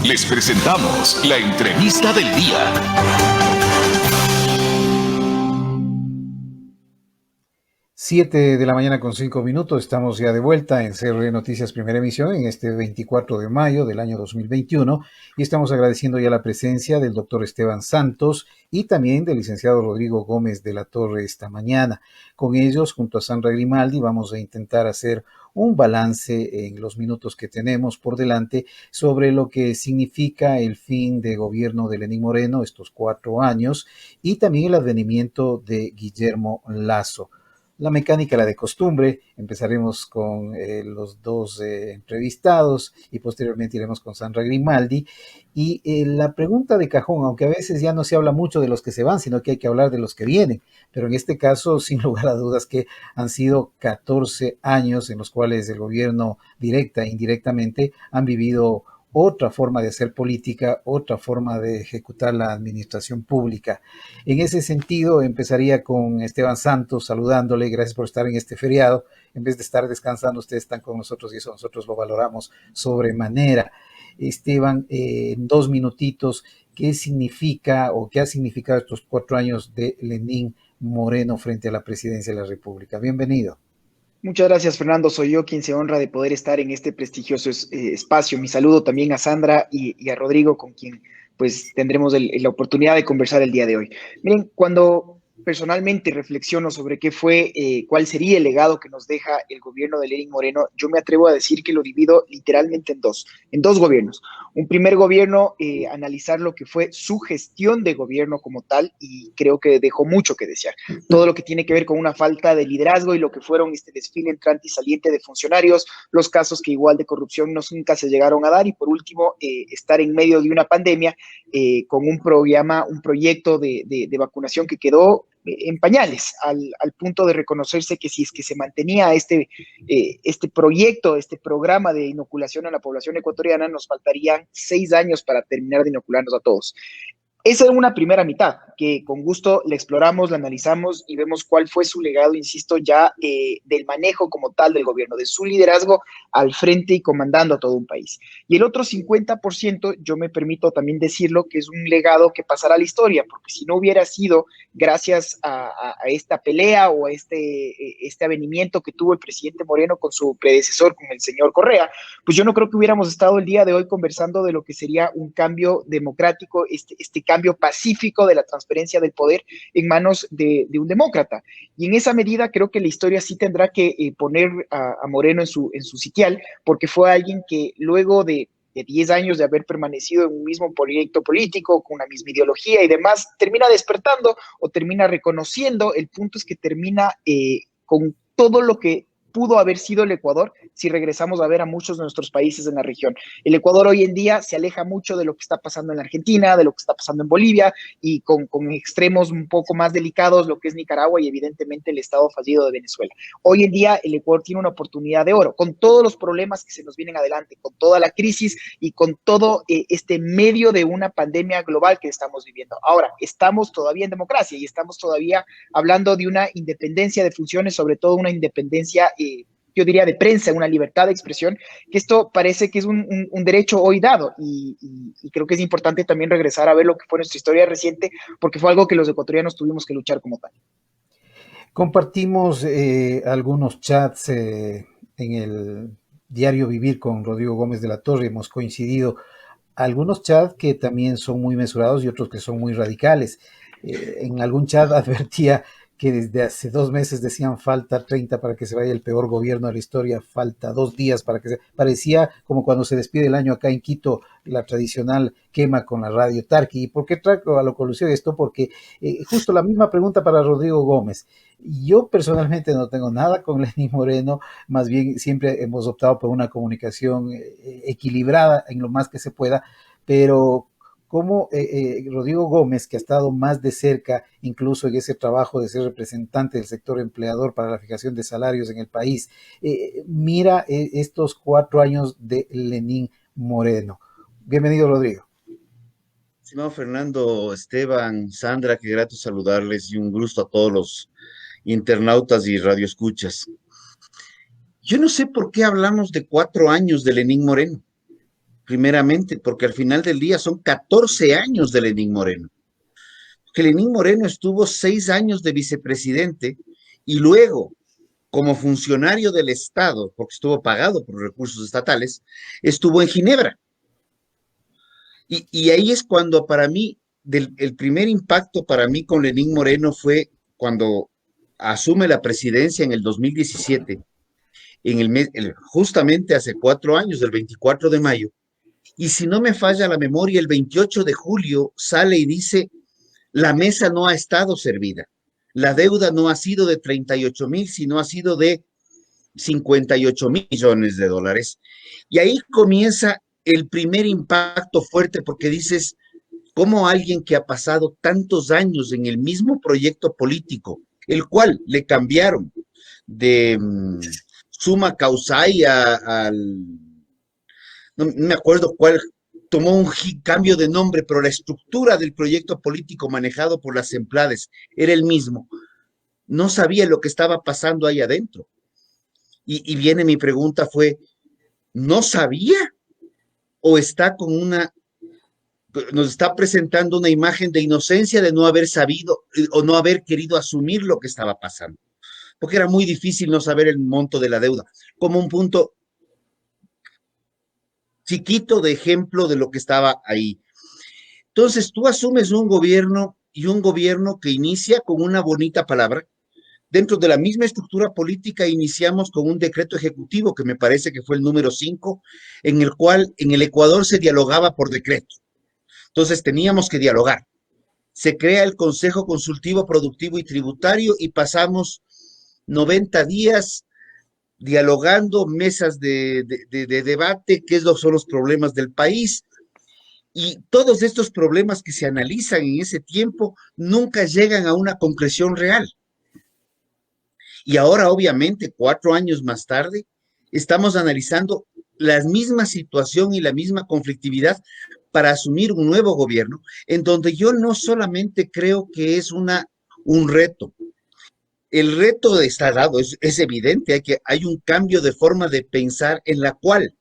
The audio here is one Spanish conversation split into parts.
Les presentamos la entrevista del día. 7:05 a.m. Estamos ya de vuelta en CR Noticias Primera Emisión en este 24 de mayo del año 2021 y estamos agradeciendo ya la presencia del doctor Esteban Santos y también del licenciado Rodrigo Gómez de la Torre esta mañana. Con ellos, junto a Sandra Grimaldi, vamos a intentar hacer un balance en los minutos que tenemos por delante sobre lo que significa el fin de gobierno de Lenín Moreno, estos 4 años, y también el advenimiento de Guillermo Lasso. La mecánica, la de costumbre, empezaremos con los dos entrevistados y posteriormente iremos con Sandra Grimaldi. Y la pregunta de cajón, aunque a veces ya no se habla mucho de los que se van, sino que hay que hablar de los que vienen, pero en este caso, sin lugar a dudas, que han sido 14 años en los cuales el gobierno directa e indirectamente han vivido otra forma de hacer política, otra forma de ejecutar la administración pública. En ese sentido, empezaría con Esteban Santos saludándole. Gracias por estar en este feriado. En vez de estar descansando, ustedes están con nosotros y eso nosotros lo valoramos sobremanera. Esteban, en 2 minutitos, ¿qué significa o qué ha significado estos 4 años de Lenín Moreno frente a la presidencia de la República? Bienvenido. Muchas gracias, Fernando. Soy yo quien se honra de poder estar en este prestigioso espacio. Mi saludo también a Sandra y a Rodrigo, con quien pues tendremos la oportunidad de conversar el día de hoy. Miren, cuando personalmente reflexiono sobre qué fue, cuál sería el legado que nos deja el gobierno de Lenín Moreno, yo me atrevo a decir que lo divido literalmente en dos gobiernos. Un primer gobierno, analizar lo que fue su gestión de gobierno como tal, y creo que dejó mucho que desear. Todo lo que tiene que ver con una falta de liderazgo y lo que fueron este desfile entrante y saliente de funcionarios, los casos que igual de corrupción nunca se llegaron a dar, y por último, estar en medio de una pandemia con un proyecto de vacunación que quedó en pañales, al punto de reconocerse que si es que se mantenía este proyecto, este programa de inoculación a la población ecuatoriana, nos faltarían 6 años para terminar de inocularnos a todos. Esa es una primera mitad, que con gusto la exploramos, la analizamos y vemos cuál fue su legado, insisto, ya del manejo como tal del gobierno, de su liderazgo al frente y comandando a todo un país. Y el otro 50%, yo me permito también decirlo, que es un legado que pasará a la historia, porque si no hubiera sido gracias a esta pelea o a este avenimiento que tuvo el presidente Moreno con su predecesor, con el señor Correa, pues yo no creo que hubiéramos estado el día de hoy conversando de lo que sería un cambio democrático, este cambio pacífico de la transferencia del poder en manos de un demócrata. Y en esa medida creo que la historia sí tendrá que poner a Moreno en su sitial, porque fue alguien que luego de 10 años de haber permanecido en un mismo proyecto político, con una misma ideología y demás, termina despertando o termina reconociendo. El punto es que termina con todo lo que pudo haber sido el Ecuador si regresamos a ver a muchos de nuestros países en la región. El Ecuador hoy en día se aleja mucho de lo que está pasando en la Argentina, de lo que está pasando en Bolivia, y con extremos un poco más delicados, lo que es Nicaragua y evidentemente el estado fallido de Venezuela. Hoy en día el Ecuador tiene una oportunidad de oro, con todos los problemas que se nos vienen adelante, con toda la crisis y con todo este medio de una pandemia global que estamos viviendo. Ahora, estamos todavía en democracia y estamos todavía hablando de una independencia de funciones, sobre todo una independencia yo diría de prensa, una libertad de expresión, que esto parece que es un derecho hoy dado, y creo que es importante también regresar a ver lo que fue nuestra historia reciente, porque fue algo que los ecuatorianos tuvimos que luchar como tal. Compartimos algunos chats en el diario Vivir con Rodrigo Gómez de la Torre, hemos coincidido. Algunos chats que también son muy mesurados y otros que son muy radicales. En algún chat advertía que desde hace 2 meses decían falta 30 para que se vaya el peor gobierno de la historia, falta 2 días para que se... Parecía como cuando se despide el año acá en Quito, la tradicional quema con la radio Tarqui. ¿Y por qué traigo a la colusión esto? Porque justo la misma pregunta para Rodrigo Gómez. Yo personalmente no tengo nada con Lenín Moreno, más bien siempre hemos optado por una comunicación equilibrada en lo más que se pueda, pero como Rodrigo Gómez, que ha estado más de cerca, incluso en ese trabajo de ser representante del sector empleador para la fijación de salarios en el país, mira estos 4 años de Lenín Moreno. Bienvenido, Rodrigo. Estimado Fernando, Esteban, Sandra, qué grato saludarles y un gusto a todos los internautas y radioescuchas. Yo no sé por qué hablamos de 4 años de Lenín Moreno. primeramente, porque al final del día son 14 años de Lenín Moreno. Que Lenín Moreno estuvo 6 años de vicepresidente y luego, como funcionario del Estado, porque estuvo pagado por recursos estatales, estuvo en Ginebra. Y ahí es cuando para mí, el primer impacto para mí con Lenín Moreno fue cuando asume la presidencia en el 2017, justamente hace 4 años, del 24 de mayo, y si no me falla la memoria, el 28 de julio sale y dice, la mesa no ha estado servida, la deuda no ha sido de 38,000, sino ha sido de 58,000 millones de dólares. Y ahí comienza el primer impacto fuerte, porque dices, ¿cómo alguien que ha pasado tantos años en el mismo proyecto político, el cual le cambiaron de summa causae al, no me acuerdo cuál, tomó un cambio de nombre, pero la estructura del proyecto político manejado por las Emplades era el mismo? No sabía lo que estaba pasando ahí adentro. Y viene mi pregunta fue, ¿no sabía? ¿O está nos está presentando una imagen de inocencia de no haber sabido o no haber querido asumir lo que estaba pasando? Porque era muy difícil no saber el monto de la deuda, como un punto chiquito de ejemplo de lo que estaba ahí. Entonces tú asumes un gobierno y un gobierno que inicia con una bonita palabra. Dentro de la misma estructura política iniciamos con un decreto ejecutivo que me parece que fue el número 5, en el cual en el Ecuador se dialogaba por decreto. Entonces teníamos que dialogar. Se crea el Consejo Consultivo Productivo y Tributario y pasamos 90 días dialogando, mesas de debate, qué son los problemas del país. Y todos estos problemas que se analizan en ese tiempo nunca llegan a una concreción real. Y ahora, obviamente, 4 años más tarde, estamos analizando la misma situación y la misma conflictividad para asumir un nuevo gobierno, en donde yo no solamente creo que es un reto. El reto está dado, es evidente, hay un cambio de forma de pensar en la cual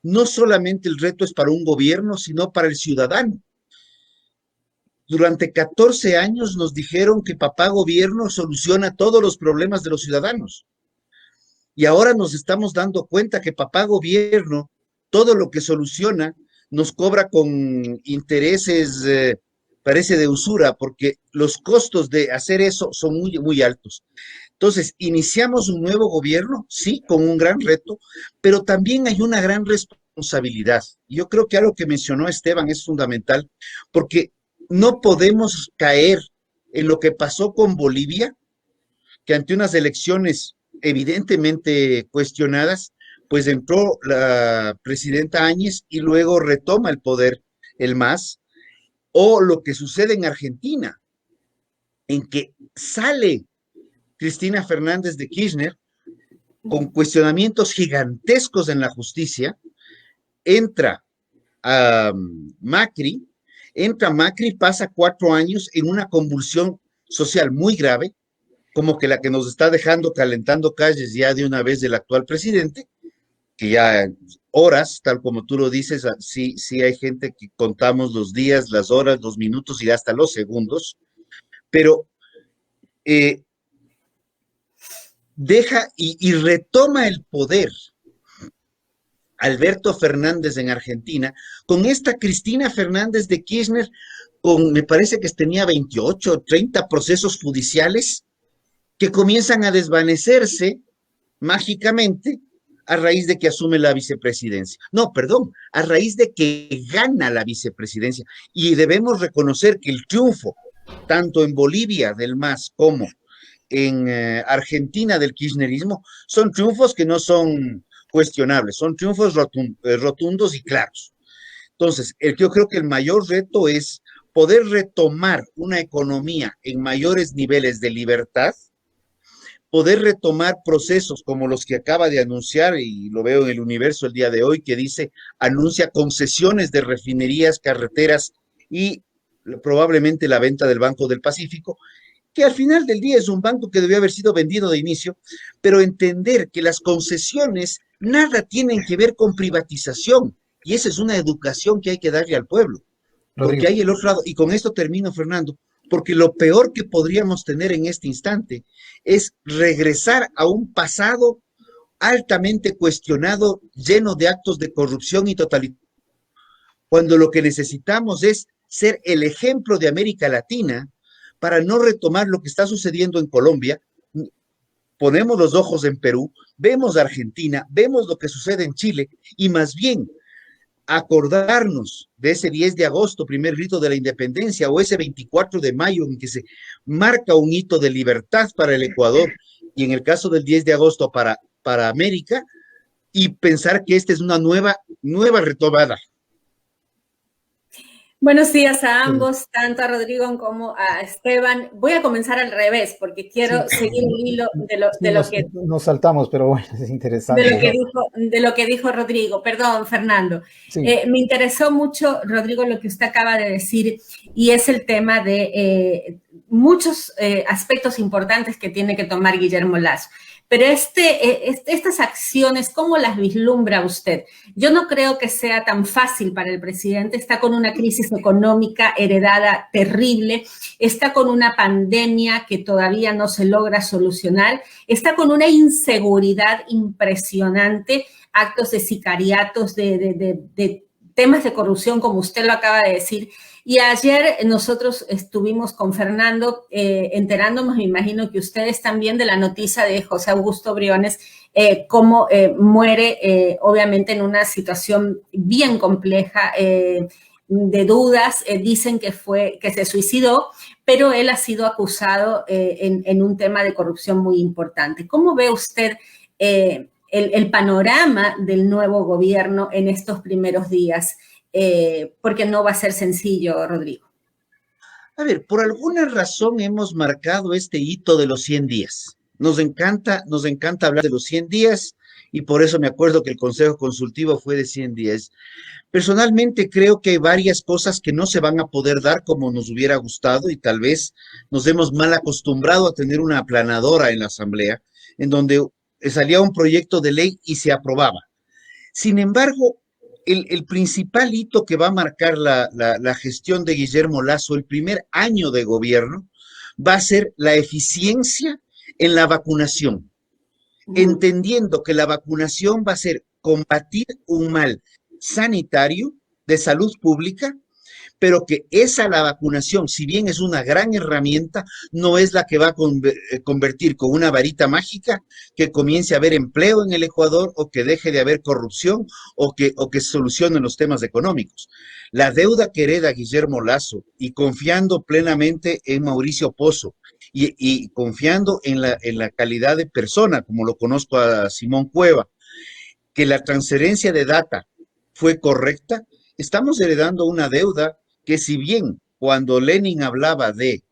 no solamente el reto es para un gobierno, sino para el ciudadano. Durante 14 años nos dijeron que papá gobierno soluciona todos los problemas de los ciudadanos. Y ahora nos estamos dando cuenta que papá gobierno, todo lo que soluciona, nos cobra con intereses, parece de usura, porque los costos de hacer eso son muy, muy altos. Entonces, iniciamos un nuevo gobierno, sí, con un gran reto, pero también hay una gran responsabilidad. Yo creo que algo que mencionó Esteban es fundamental, porque no podemos caer en lo que pasó con Bolivia, que ante unas elecciones evidentemente cuestionadas, pues entró la presidenta Áñez y luego retoma el poder el MAS, o lo que sucede en Argentina, en que sale Cristina Fernández de Kirchner con cuestionamientos gigantescos en la justicia, entra Macri, pasa 4 años en una convulsión social muy grave, como que la que nos está dejando calentando calles ya de una vez del actual presidente, que ya horas, tal como tú lo dices, sí hay gente que contamos los días, las horas, los minutos y hasta los segundos, pero deja y retoma el poder Alberto Fernández en Argentina, con esta Cristina Fernández de Kirchner, me parece que tenía 28 o 30 procesos judiciales que comienzan a desvanecerse mágicamente a raíz de que asume la vicepresidencia. No, perdón, a raíz de que gana la vicepresidencia. Y debemos reconocer que el triunfo, tanto en Bolivia del MAS como en Argentina del kirchnerismo, son triunfos que no son cuestionables, son triunfos rotundos y claros. Entonces, yo creo que el mayor reto es poder retomar una economía en mayores niveles de libertad, poder retomar procesos como los que acaba de anunciar, y lo veo en el Universo el día de hoy, que dice, anuncia concesiones de refinerías, carreteras y probablemente la venta del Banco del Pacífico, que al final del día es un banco que debió haber sido vendido de inicio, pero entender que las concesiones nada tienen que ver con privatización, Y esa es una educación que hay que darle al pueblo. Rodrigo. Porque hay el otro lado, y con esto termino, Fernando, porque lo peor que podríamos tener en este instante es regresar a un pasado altamente cuestionado, lleno de actos de corrupción y totalitarismo, cuando lo que necesitamos es ser el ejemplo de América Latina para no retomar lo que está sucediendo en Colombia. Ponemos los ojos en Perú, vemos Argentina, vemos lo que sucede en Chile, y más bien acordarnos de ese 10 de agosto, primer grito de la independencia, o ese 24 de mayo en que se marca un hito de libertad para el Ecuador, y en el caso del 10 de agosto para América, y pensar que esta es una nueva retomada. Buenos días a ambos, tanto a Rodrigo como a Esteban. Voy a comenzar al revés porque quiero seguir el hilo de lo que nos saltamos, pero bueno, es interesante. De lo que dijo Rodrigo. Perdón, Fernando. Sí. Me interesó mucho, Rodrigo, lo que usted acaba de decir, y es el tema de muchos aspectos importantes que tiene que tomar Guillermo Lasso. Pero estas acciones, ¿cómo las vislumbra usted? Yo no creo que sea tan fácil para el presidente. Está con una crisis económica heredada terrible, está con una pandemia que todavía no se logra solucionar, está con una inseguridad impresionante, actos de sicariatos, de temas de corrupción, como usted lo acaba de decir. Y ayer nosotros estuvimos con Fernando enterándonos, me imagino que ustedes también, de la noticia de José Augusto Briones, cómo muere, obviamente, en una situación bien compleja, de dudas. Dicen que se suicidó, pero él ha sido acusado en un tema de corrupción muy importante. ¿Cómo ve usted el panorama del nuevo gobierno en estos primeros días? Porque no va a ser sencillo, Rodrigo. A ver, por alguna razón hemos marcado este hito de los 100 días. Nos encanta hablar de los 100 días, y por eso me acuerdo que el Consejo Consultivo fue de 100 días. Personalmente creo que hay varias cosas que no se van a poder dar como nos hubiera gustado, y tal vez nos hemos mal acostumbrado a tener una aplanadora en la Asamblea, en donde salía un proyecto de ley y se aprobaba. Sin embargo, el principal hito que va a marcar la gestión de Guillermo Lasso, el primer año de gobierno, va a ser la eficiencia en la vacunación, entendiendo que la vacunación va a ser combatir un mal sanitario de salud pública, pero que la vacunación, si bien es una gran herramienta, no es la que va a convertir con una varita mágica que comience a haber empleo en el Ecuador, o que deje de haber corrupción, o que solucione los temas económicos. La deuda que hereda Guillermo Lasso, y confiando plenamente en Mauricio Pozo, y confiando en la calidad de persona, como lo conozco a Simón Cueva, que la transferencia de data fue correcta, estamos heredando una deuda que, si bien cuando Lenin hablaba de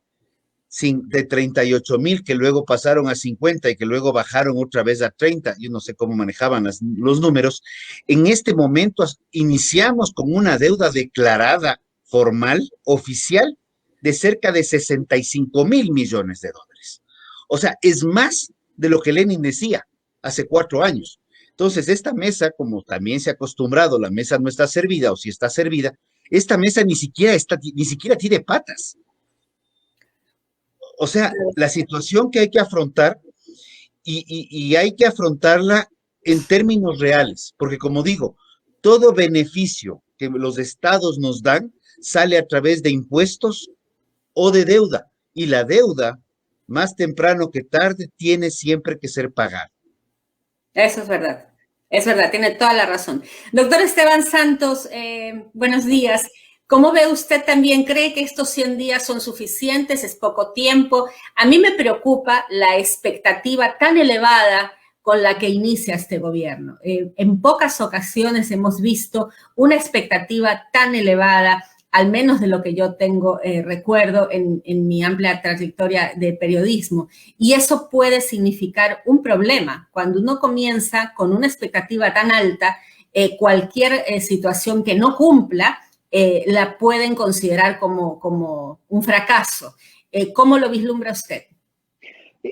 38,000, que luego pasaron a 50 y que luego bajaron otra vez a 30, yo no sé cómo manejaban los números, en este momento iniciamos con una deuda declarada, formal, oficial, de cerca de 65,000 millones de dólares. O sea, es más de lo que Lenin decía hace 4 años. Entonces, esta mesa, como también se ha acostumbrado, la mesa no está servida, o si está servida, esta mesa ni siquiera tiene patas. O sea, la situación que hay que afrontar, y hay que afrontarla en términos reales, porque, como digo, todo beneficio que los estados nos dan sale a través de impuestos o de deuda, y la deuda, más temprano que tarde, tiene siempre que ser pagada. Eso es verdad, tiene toda la razón. Doctor Esteban Santos, buenos días. ¿Cómo ve usted también? ¿Cree que estos 100 días son suficientes? ¿Es poco tiempo? A mí me preocupa la expectativa tan elevada con la que inicia este gobierno. En pocas ocasiones hemos visto una expectativa tan elevada, al menos de lo que yo tengo recuerdo en mi amplia trayectoria de periodismo. Y eso puede significar un problema. Cuando uno comienza con una expectativa tan alta, cualquier situación que no cumpla, la pueden considerar como un fracaso. ¿Cómo lo vislumbra usted?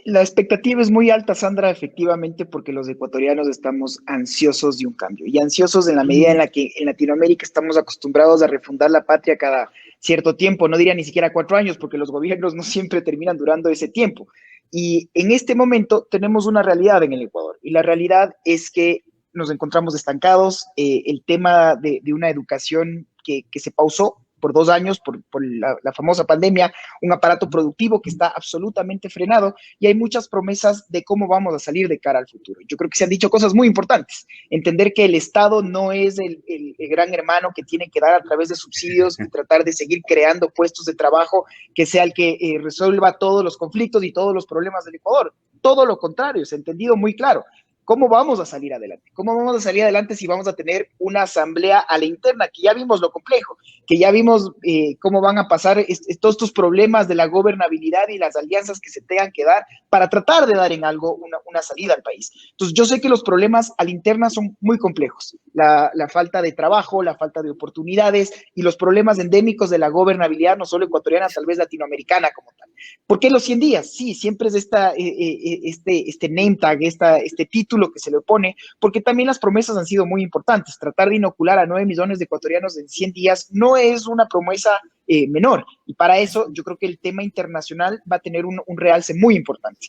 La expectativa es muy alta, Sandra, efectivamente, porque los ecuatorianos estamos ansiosos de un cambio y ansiosos en la medida en la que en Latinoamérica estamos acostumbrados a refundar la patria cada cierto tiempo, no diría ni siquiera 4 años, porque los gobiernos no siempre terminan durando ese tiempo. Y en este momento tenemos una realidad en el Ecuador y la realidad es que nos encontramos estancados, el tema de una educación que se pausó por 2 años por la famosa pandemia, un aparato productivo que está absolutamente frenado y hay muchas promesas de cómo vamos a salir de cara al futuro. Yo creo que se han dicho cosas muy importantes. Entender que el Estado no es el gran hermano que tiene que dar a través de subsidios y tratar de seguir creando puestos de trabajo que sea el que resuelva todos los conflictos y todos los problemas del Ecuador. Todo lo contrario, se ha entendido muy claro. ¿Cómo vamos a salir adelante? ¿Cómo vamos a salir adelante si vamos a tener una asamblea a la interna? Que ya vimos lo complejo, que ya vimos cómo van a pasar todos estos problemas de la gobernabilidad y las alianzas que se tengan que dar para tratar de dar en algo una salida al país. Entonces, yo sé que los problemas a la interna son muy complejos. La falta de trabajo, la falta de oportunidades y los problemas endémicos de la gobernabilidad, no solo ecuatoriana, tal vez latinoamericana como tal. ¿Por qué los 100 días? Sí, siempre es este name tag, este título que se le pone, porque también las promesas han sido muy importantes. Tratar de inocular a 9 millones de ecuatorianos en 100 días no es una promesa menor, y para eso yo creo que el tema internacional va a tener un realce muy importante.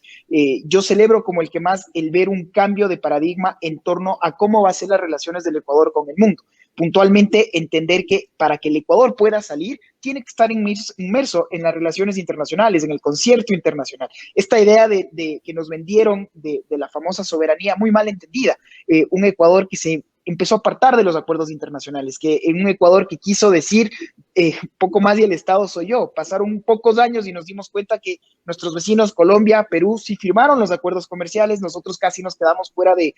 Yo celebro como el que más el ver un cambio de paradigma en torno a cómo va a ser las relaciones del Ecuador con el mundo. Puntualmente entender que para que el Ecuador pueda salir, tiene que estar inmerso en las relaciones internacionales, en el concierto internacional. Esta idea de que nos vendieron de la famosa soberanía, muy mal entendida, un Ecuador que se empezó a apartar de los acuerdos internacionales, que en un Ecuador que quiso decir poco más y el Estado soy yo. Pasaron pocos años y nos dimos cuenta que nuestros vecinos Colombia, Perú, sí firmaron los acuerdos comerciales, nosotros casi nos quedamos fuera de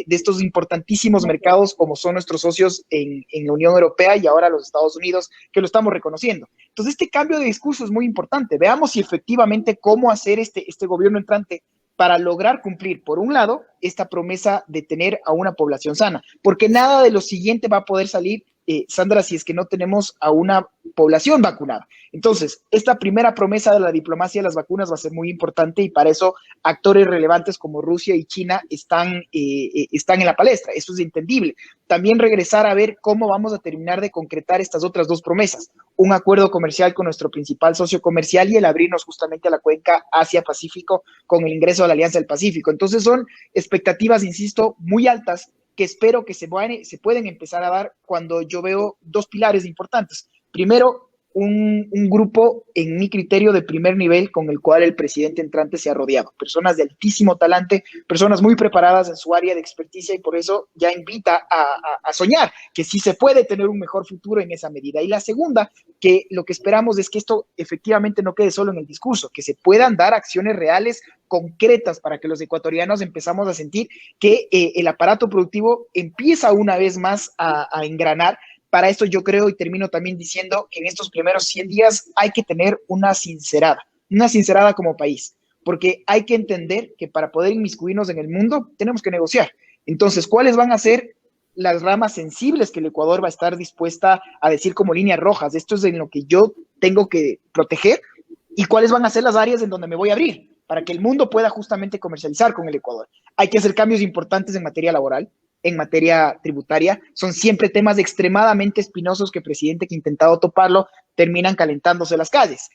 estos importantísimos mercados como son nuestros socios en la Unión Europea y ahora los Estados Unidos, que lo estamos reconociendo. Entonces, este cambio de discurso es muy importante. Veamos si efectivamente cómo hacer este gobierno entrante para lograr cumplir, por un lado, esta promesa de tener a una población sana, porque nada de lo siguiente va a poder salir, Sandra, si es que no tenemos a una población vacunada. Entonces, esta primera promesa de la diplomacia de las vacunas va a ser muy importante y para eso actores relevantes como Rusia y China están en la palestra. Eso es entendible. También regresar a ver cómo vamos a terminar de concretar estas otras dos promesas. Un acuerdo comercial con nuestro principal socio comercial y el abrirnos justamente a la cuenca Asia-Pacífico con el ingreso a la Alianza del Pacífico. Entonces son expectativas, insisto, muy altas que espero que se pueden empezar a dar cuando yo veo dos pilares importantes. Primero, un grupo, en mi criterio, de primer nivel con el cual el presidente entrante se ha rodeado. Personas de altísimo talante, personas muy preparadas en su área de experticia y por eso ya invita a soñar que sí se puede tener un mejor futuro en esa medida. Y la segunda, que lo que esperamos es que esto efectivamente no quede solo en el discurso, que se puedan dar acciones reales, concretas, para que los ecuatorianos empezamos a sentir que el aparato productivo empieza una vez más a engranar. Para esto yo creo, y termino también diciendo, que en estos primeros 100 días hay que tener una sincerada como país, porque hay que entender que para poder inmiscuirnos en el mundo tenemos que negociar. Entonces, ¿cuáles van a ser las ramas sensibles que el Ecuador va a estar dispuesta a decir como líneas rojas? Esto es en lo que yo tengo que proteger, y cuáles van a ser las áreas en donde me voy a abrir para que el mundo pueda justamente comercializar con el Ecuador. Hay que hacer cambios importantes en materia laboral, en materia tributaria. Son siempre temas extremadamente espinosos que el presidente que ha intentado toparlo terminan calentándose las calles.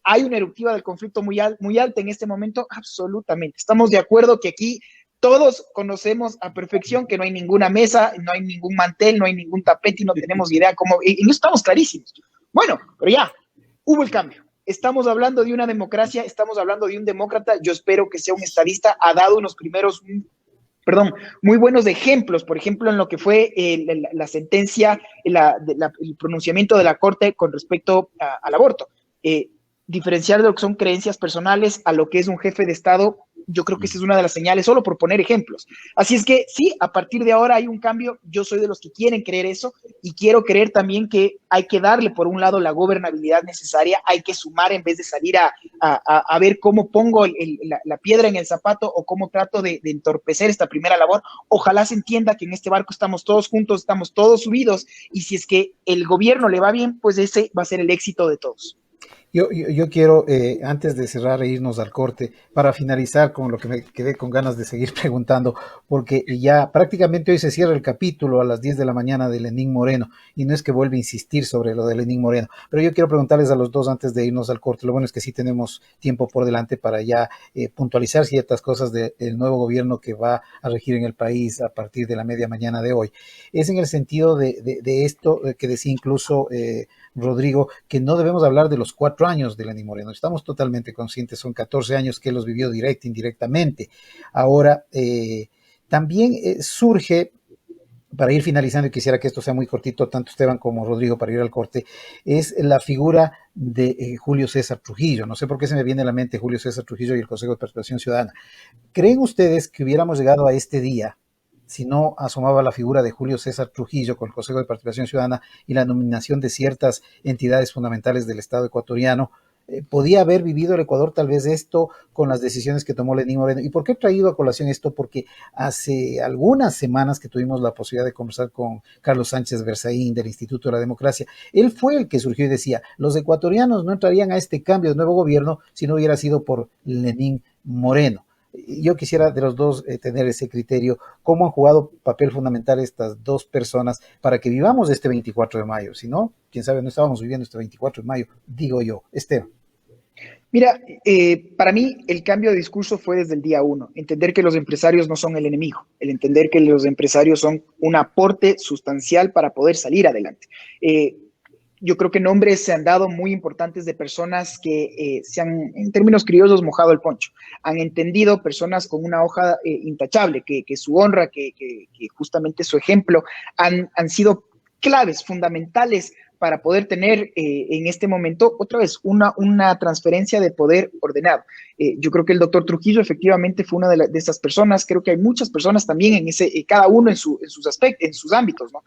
¿Hay una eruptiva del conflicto muy alta en este momento? Absolutamente. Estamos de acuerdo que aquí todos conocemos a perfección que no hay ninguna mesa, no hay ningún mantel, no hay ningún tapete y no tenemos idea cómo, y no estamos clarísimos. Bueno, pero ya, hubo el cambio. Estamos hablando de una democracia, estamos hablando de un demócrata. Yo espero que sea un estadista. Ha dado unos primeros muy buenos ejemplos, por ejemplo, en lo que fue la sentencia, el pronunciamiento de la Corte con respecto al aborto. Diferenciar de lo que son creencias personales a lo que es un jefe de Estado, yo creo que esa es una de las señales, solo por poner ejemplos. Así es que sí, a partir de ahora hay un cambio. Yo soy de los que quieren creer eso y quiero creer también que hay que darle, por un lado, la gobernabilidad necesaria, hay que sumar en vez de salir a ver cómo pongo la piedra en el zapato o cómo trato de entorpecer esta primera labor. Ojalá se entienda que en este barco estamos todos juntos, estamos todos subidos y si es que el gobierno le va bien, pues ese va a ser el éxito de todos. Yo quiero, antes de cerrar e irnos al corte, para finalizar con lo que me quedé con ganas de seguir preguntando, porque ya prácticamente hoy se cierra el capítulo a las 10 de la mañana de Lenín Moreno, y no es que vuelva a insistir sobre lo de Lenín Moreno, pero yo quiero preguntarles a los dos antes de irnos al corte. Lo bueno es que sí tenemos tiempo por delante para ya puntualizar ciertas cosas del nuevo gobierno que va a regir en el país a partir de la media mañana de hoy. Es en el sentido de esto que decía incluso Rodrigo, que no debemos hablar de los 4 años de Lenín Moreno. Estamos totalmente conscientes, son 14 años que él los vivió indirectamente. Ahora, también surge, para ir finalizando, y quisiera que esto sea muy cortito, tanto Esteban como Rodrigo, para ir al corte, es la figura de Julio César Trujillo. No sé por qué se me viene a la mente Julio César Trujillo y el Consejo de Participación Ciudadana. ¿Creen ustedes que hubiéramos llegado a este día si no asomaba la figura de Julio César Trujillo con el Consejo de Participación Ciudadana y la nominación de ciertas entidades fundamentales del Estado ecuatoriano? ¿Podía haber vivido el Ecuador tal vez esto con las decisiones que tomó Lenín Moreno? ¿Y por qué he traído a colación esto? Porque hace algunas semanas que tuvimos la posibilidad de conversar con Carlos Sánchez Berzaín del Instituto de la Democracia, él fue el que surgió y decía, los ecuatorianos no entrarían a este cambio de nuevo gobierno si no hubiera sido por Lenín Moreno. Yo quisiera de los dos tener ese criterio, cómo han jugado papel fundamental estas dos personas para que vivamos este 24 de mayo. Si no, quién sabe, no estábamos viviendo este 24 de mayo, digo yo. Esteban. Mira, para mí el cambio de discurso fue desde el día uno, entender que los empresarios no son el enemigo, el entender que los empresarios son un aporte sustancial para poder salir adelante. Yo creo que nombres se han dado muy importantes de personas que se han, en términos criollos, mojado el poncho. Han entendido personas con una hoja intachable, que su honra, que justamente su ejemplo han sido claves, fundamentales para poder tener en este momento, otra vez, una transferencia de poder ordenado. Yo creo que el doctor Trujillo efectivamente fue una de esas personas. Creo que hay muchas personas también en cada uno en sus aspectos, en sus ámbitos, ¿no?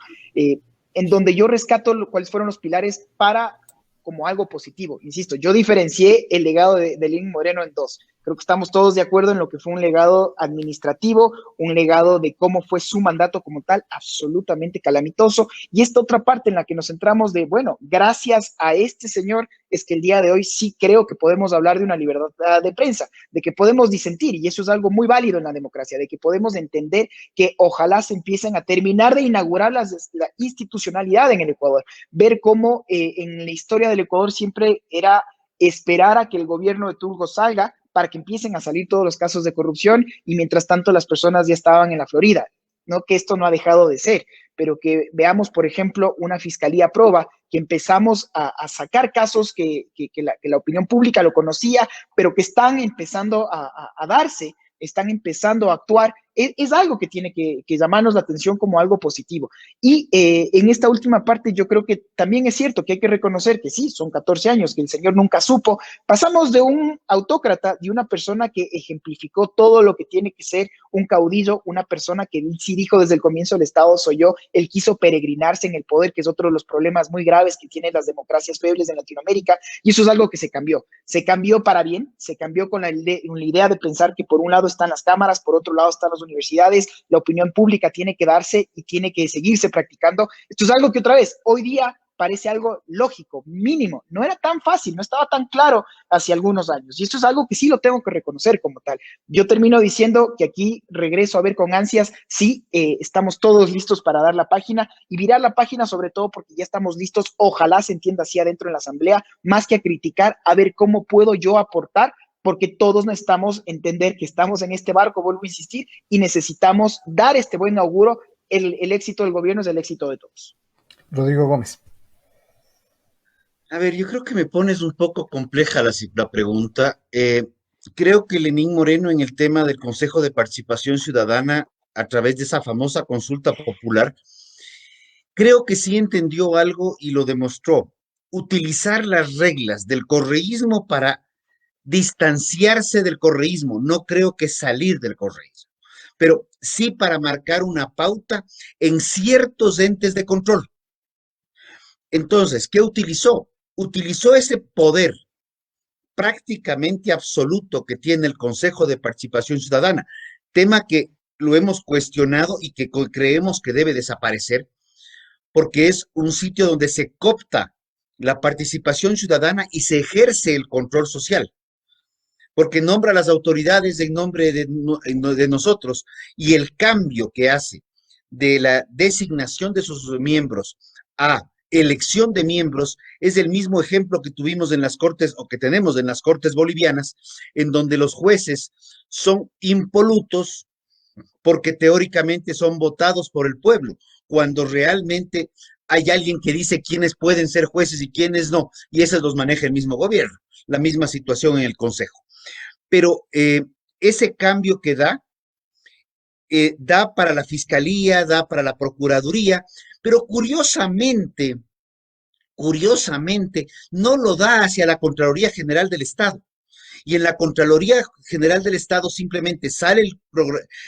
En donde yo rescato cuáles fueron los pilares para como algo positivo. Insisto, yo diferencié el legado de Lenín Moreno en dos. Creo que estamos todos de acuerdo en lo que fue un legado administrativo, un legado de cómo fue su mandato como tal, absolutamente calamitoso. Y esta otra parte en la que nos centramos de, bueno, gracias a este señor es que el día de hoy sí creo que podemos hablar de una libertad de prensa, de que podemos disentir, y eso es algo muy válido en la democracia, de que podemos entender que ojalá se empiecen a terminar de inaugurar la institucionalidad en el Ecuador, ver cómo en la historia del Ecuador siempre era esperar a que el gobierno de turno salga para que empiecen a salir todos los casos de corrupción, y mientras tanto las personas ya estaban en la Florida. No que esto no ha dejado de ser, pero que veamos, por ejemplo, una fiscalía proba, que empezamos a sacar casos que la opinión pública lo conocía, pero que están empezando a darse, están empezando a actuar. Es algo que tiene que llamarnos la atención como algo positivo. Y en esta última parte yo creo que también es cierto que hay que reconocer que sí, son 14 años, que el señor nunca supo. Pasamos de un autócrata, de una persona que ejemplificó todo lo que tiene que ser un caudillo, una persona que sí dijo desde el comienzo, el Estado soy yo. Él quiso peregrinarse en el poder, que es otro de los problemas muy graves que tienen las democracias febles en Latinoamérica, y eso es algo que se cambió para bien, se cambió con la idea de pensar que por un lado están las cámaras, por otro lado están los universidades, la opinión pública tiene que darse y tiene que seguirse practicando. Esto es algo que otra vez, hoy día parece algo lógico, mínimo, no era tan fácil, no estaba tan claro hace algunos años, y esto es algo que sí lo tengo que reconocer como tal. Yo termino diciendo que aquí regreso a ver con ansias, sí, estamos todos listos para dar la página y virar la página, sobre todo porque ya estamos listos, ojalá se entienda así adentro en la asamblea, más que a criticar, a ver cómo puedo yo aportar, porque todos necesitamos entender que estamos en este barco, vuelvo a insistir, y necesitamos dar este buen auguro. El éxito del gobierno es el éxito de todos. Rodrigo Gómez. A ver, yo creo que me pones un poco compleja la pregunta. Creo que Lenín Moreno en el tema del Consejo de Participación Ciudadana, a través de esa famosa consulta popular, creo que sí entendió algo y lo demostró. Utilizar las reglas del correísmo para distanciarse del correísmo, no creo que salir del correísmo, pero sí para marcar una pauta en ciertos entes de control. Entonces, ¿qué utilizó? Utilizó ese poder prácticamente absoluto que tiene el Consejo de Participación Ciudadana, tema que lo hemos cuestionado y que creemos que debe desaparecer, porque es un sitio donde se coopta la participación ciudadana y se ejerce el control social, porque nombra a las autoridades en nombre de nosotros, y el cambio que hace de la designación de sus miembros a elección de miembros es el mismo ejemplo que tuvimos en las cortes, o que tenemos en las cortes bolivianas, en donde los jueces son impolutos porque teóricamente son votados por el pueblo, cuando realmente hay alguien que dice quiénes pueden ser jueces y quiénes no, y esos los maneja el mismo gobierno. La misma situación en el Consejo. Pero ese cambio que da para la Fiscalía, da para la Procuraduría, pero curiosamente, no lo da hacia la Contraloría General del Estado. Y en la Contraloría General del Estado simplemente sale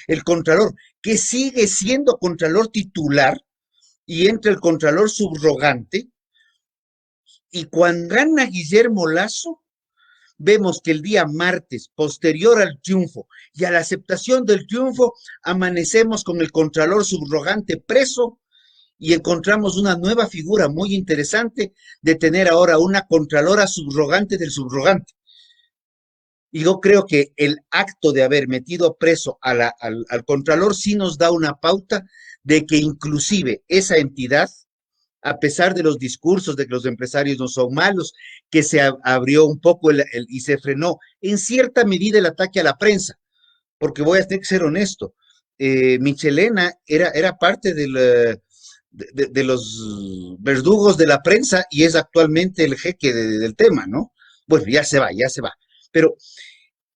el Contralor, que sigue siendo Contralor titular, y entra el Contralor subrogante, y cuando gana Guillermo Lasso, vemos que el día martes, posterior al triunfo y a la aceptación del triunfo, amanecemos con el Contralor subrogante preso, y encontramos una nueva figura muy interesante de tener ahora una Contralora subrogante del subrogante. Y yo creo que el acto de haber metido preso al Contralor sí nos da una pauta de que inclusive esa entidad, a pesar de los discursos de que los empresarios no son malos, que se abrió un poco y se frenó en cierta medida el ataque a la prensa, porque voy a tener que ser honesto, Michelena era parte de los verdugos de la prensa y es actualmente el jeque del tema, ¿no? Bueno, ya se va, pero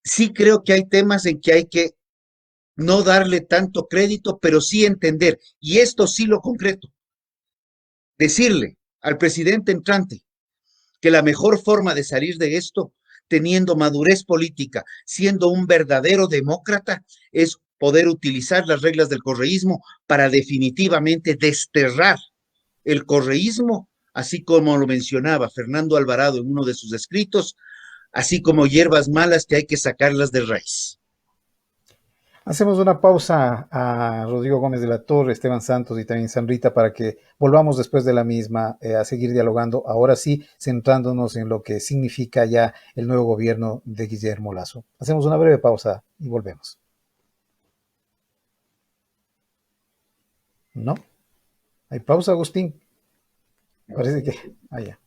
sí creo que hay temas en que hay que no darle tanto crédito, pero sí entender, y esto sí lo concreto, decirle al presidente entrante que la mejor forma de salir de esto, teniendo madurez política, siendo un verdadero demócrata, es poder utilizar las reglas del correísmo para definitivamente desterrar el correísmo, así como lo mencionaba Fernando Alvarado en uno de sus escritos, así como hierbas malas que hay que sacarlas de raíz. Hacemos una pausa a Rodrigo Gómez de la Torre, Esteban Santos y también Sandrita para que volvamos después de la misma a seguir dialogando, ahora sí centrándonos en lo que significa ya el nuevo gobierno de Guillermo Lasso. Hacemos una breve pausa y volvemos. ¿No? ¿Hay pausa, Agustín? Parece que... ya.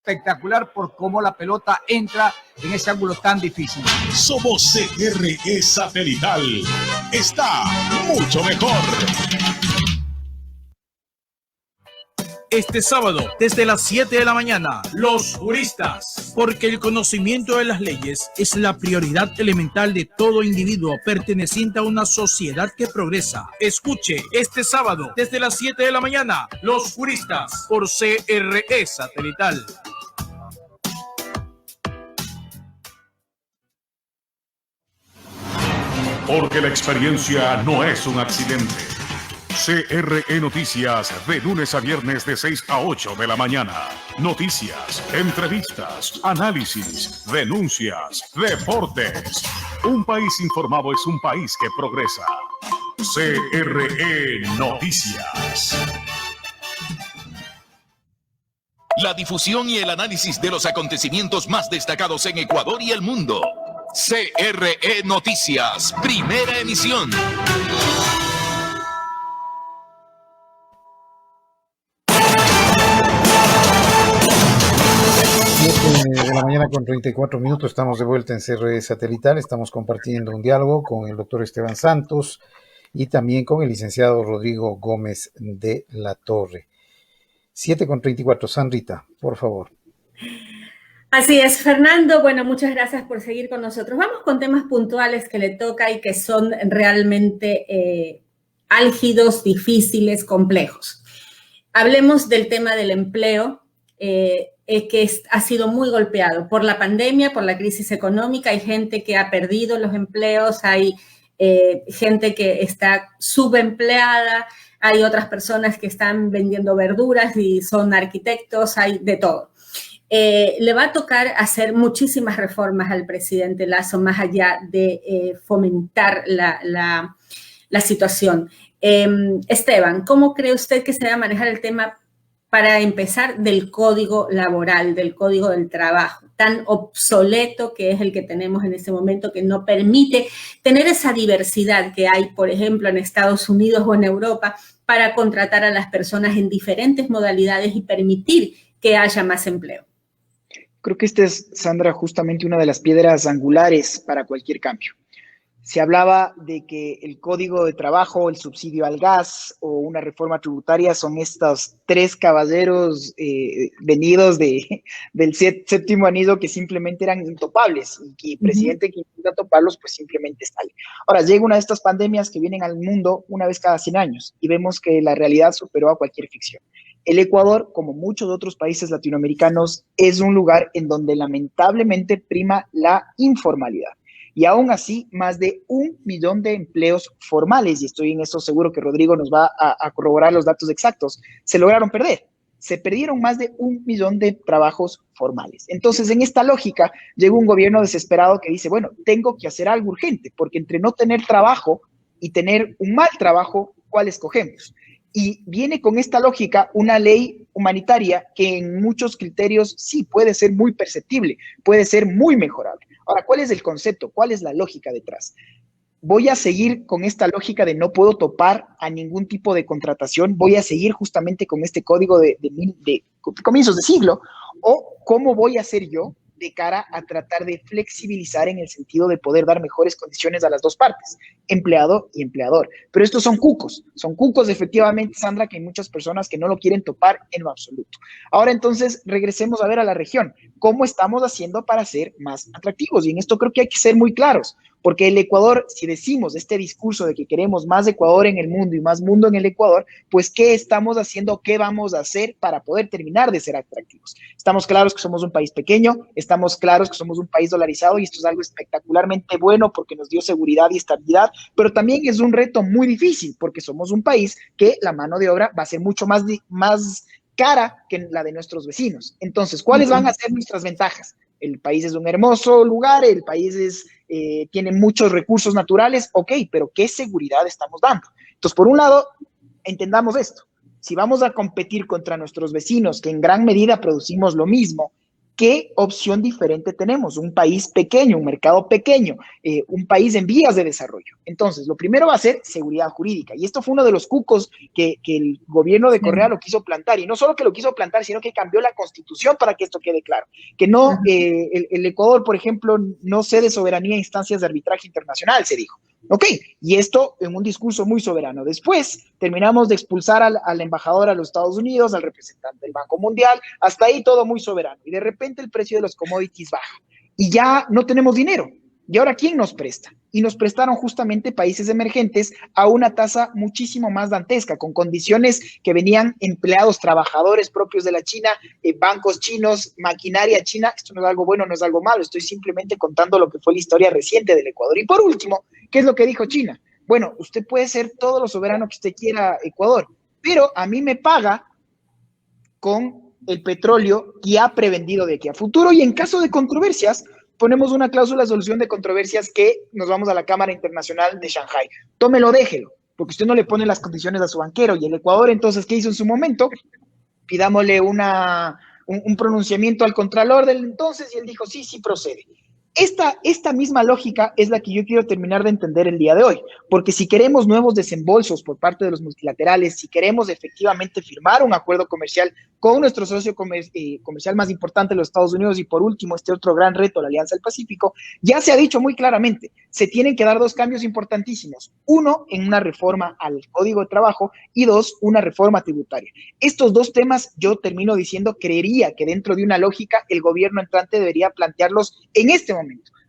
Espectacular por cómo la pelota entra en ese ángulo tan difícil. Somos CRE Satelital. Está mucho mejor. Este sábado, desde las 7 de la mañana, Los Juristas. Porque el conocimiento de las leyes es la prioridad elemental de todo individuo perteneciente a una sociedad que progresa. Escuche este sábado, desde las 7 de la mañana, Los Juristas, por CRE Satelital. Porque la experiencia no es un accidente. CRE Noticias, de lunes a viernes de 6 a 8 de la mañana. Noticias, entrevistas, análisis, denuncias, deportes. Un país informado es un país que progresa. CRE Noticias. La difusión y el análisis de los acontecimientos más destacados en Ecuador y el mundo. CRE Noticias, primera emisión. De la mañana con 34 minutos, estamos de vuelta en CRE Satelital, estamos compartiendo un diálogo con el doctor Esteban Santos y también con el licenciado Rodrigo Gómez de la Torre. 7:34, Sandrita, por favor. Así es, Fernando. Bueno, muchas gracias por seguir con nosotros. Vamos con temas puntuales que le toca y que son realmente álgidos, difíciles, complejos. Hablemos del tema del empleo, ha sido muy golpeado por la pandemia, por la crisis económica. Hay gente que ha perdido los empleos, hay gente que está subempleada, hay otras personas que están vendiendo verduras y son arquitectos, hay de todo. Le va a tocar hacer muchísimas reformas al presidente Lasso, más allá de fomentar la situación. Esteban, ¿cómo cree usted que se va a manejar el tema, para empezar, del código laboral, del código del trabajo, tan obsoleto que es el que tenemos en este momento, que no permite tener esa diversidad que hay, por ejemplo, en Estados Unidos o en Europa, para contratar a las personas en diferentes modalidades y permitir que haya más empleo? Creo que esta es, Sandra, justamente una de las piedras angulares para cualquier cambio. Se hablaba de que el código de trabajo, el subsidio al gas o una reforma tributaria son estos tres caballeros venidos del séptimo anillo que simplemente eran intopables y que el presidente que intenta toparlos pues simplemente sale. Ahora, llega una de estas pandemias que vienen al mundo una vez cada 100 años y vemos que la realidad superó a cualquier ficción. El Ecuador, como muchos otros países latinoamericanos, es un lugar en donde lamentablemente prima la informalidad. Y aún así, más de 1 millón de empleos formales, y estoy en eso seguro que Rodrigo nos va a corroborar los datos exactos, se lograron perder. Se perdieron más de 1 millón de trabajos formales. Entonces, en esta lógica, llegó un gobierno desesperado que dice, bueno, tengo que hacer algo urgente, porque entre no tener trabajo y tener un mal trabajo, ¿cuál escogemos? Y viene con esta lógica una ley humanitaria que en muchos criterios sí puede ser muy perceptible, puede ser muy mejorable. Ahora, ¿cuál es el concepto? ¿Cuál es la lógica detrás? Voy a seguir con esta lógica de no puedo topar a ningún tipo de contratación, voy a seguir justamente con este código de comienzos de siglo, o cómo voy a hacer yo de cara a tratar de flexibilizar en el sentido de poder dar mejores condiciones a las dos partes, empleado y empleador. Pero estos son cucos efectivamente, Sandra, que hay muchas personas que no lo quieren topar en lo absoluto. Ahora entonces regresemos a ver a la región, ¿cómo estamos haciendo para ser más atractivos? Y en esto creo que hay que ser muy claros, porque el Ecuador, si decimos este discurso de que queremos más Ecuador en el mundo y más mundo en el Ecuador, pues ¿qué estamos haciendo? ¿Qué vamos a hacer para poder terminar de ser atractivos? Estamos claros que somos un país pequeño, estamos claros que somos un país dolarizado y esto es algo espectacularmente bueno porque nos dio seguridad y estabilidad, pero también es un reto muy difícil porque somos un país que la mano de obra va a ser mucho más cara que la de nuestros vecinos. Entonces, ¿cuáles van a ser nuestras ventajas? El país es un hermoso lugar, el país tiene muchos recursos naturales, ok, pero ¿qué seguridad estamos dando? Entonces, por un lado, entendamos esto. Si vamos a competir contra nuestros vecinos, que en gran medida producimos lo mismo, ¿qué opción diferente tenemos? Un país pequeño, un mercado pequeño, un país en vías de desarrollo. Entonces, lo primero va a ser seguridad jurídica. Y esto fue uno de los cucos que el gobierno de Correa lo quiso plantar. Y no solo que lo quiso plantar, sino que cambió la Constitución para que esto quede claro. Que no, el Ecuador, por ejemplo, no cede soberanía a instancias de arbitraje internacional, se dijo. Ok, y esto en un discurso muy soberano. Después terminamos de expulsar al embajador a los Estados Unidos, al representante del Banco Mundial, hasta ahí todo muy soberano. Y de repente el precio de los commodities baja y ya no tenemos dinero. ¿Y ahora quién nos presta? Y nos prestaron justamente países emergentes a una tasa muchísimo más dantesca, con condiciones que venían empleados, trabajadores propios de la China, bancos chinos, maquinaria china. Esto no es algo bueno, no es algo malo, estoy simplemente contando lo que fue la historia reciente del Ecuador. Y por último, ¿qué es lo que dijo China? Bueno, usted puede ser todo lo soberano que usted quiera, Ecuador, pero a mí me paga con el petróleo que ha prevendido de aquí a futuro y en caso de controversias, ponemos una cláusula de solución de controversias que nos vamos a la Cámara Internacional de Shanghái. Tómelo, déjelo, porque usted no le pone las condiciones a su banquero. Y el Ecuador, entonces, ¿qué hizo en su momento? Pidámosle un pronunciamiento al contralor del entonces y él dijo, sí, sí procede. Esta misma lógica es la que yo quiero terminar de entender el día de hoy, porque si queremos nuevos desembolsos por parte de los multilaterales, si queremos efectivamente firmar un acuerdo comercial con nuestro socio comercial más importante, los Estados Unidos, y por último, este otro gran reto, la Alianza del Pacífico, ya se ha dicho muy claramente, se tienen que dar dos cambios importantísimos. Uno, en una reforma al Código de Trabajo y dos, una reforma tributaria. Estos dos temas, yo termino diciendo, creería que dentro de una lógica, el gobierno entrante debería plantearlos en este momento.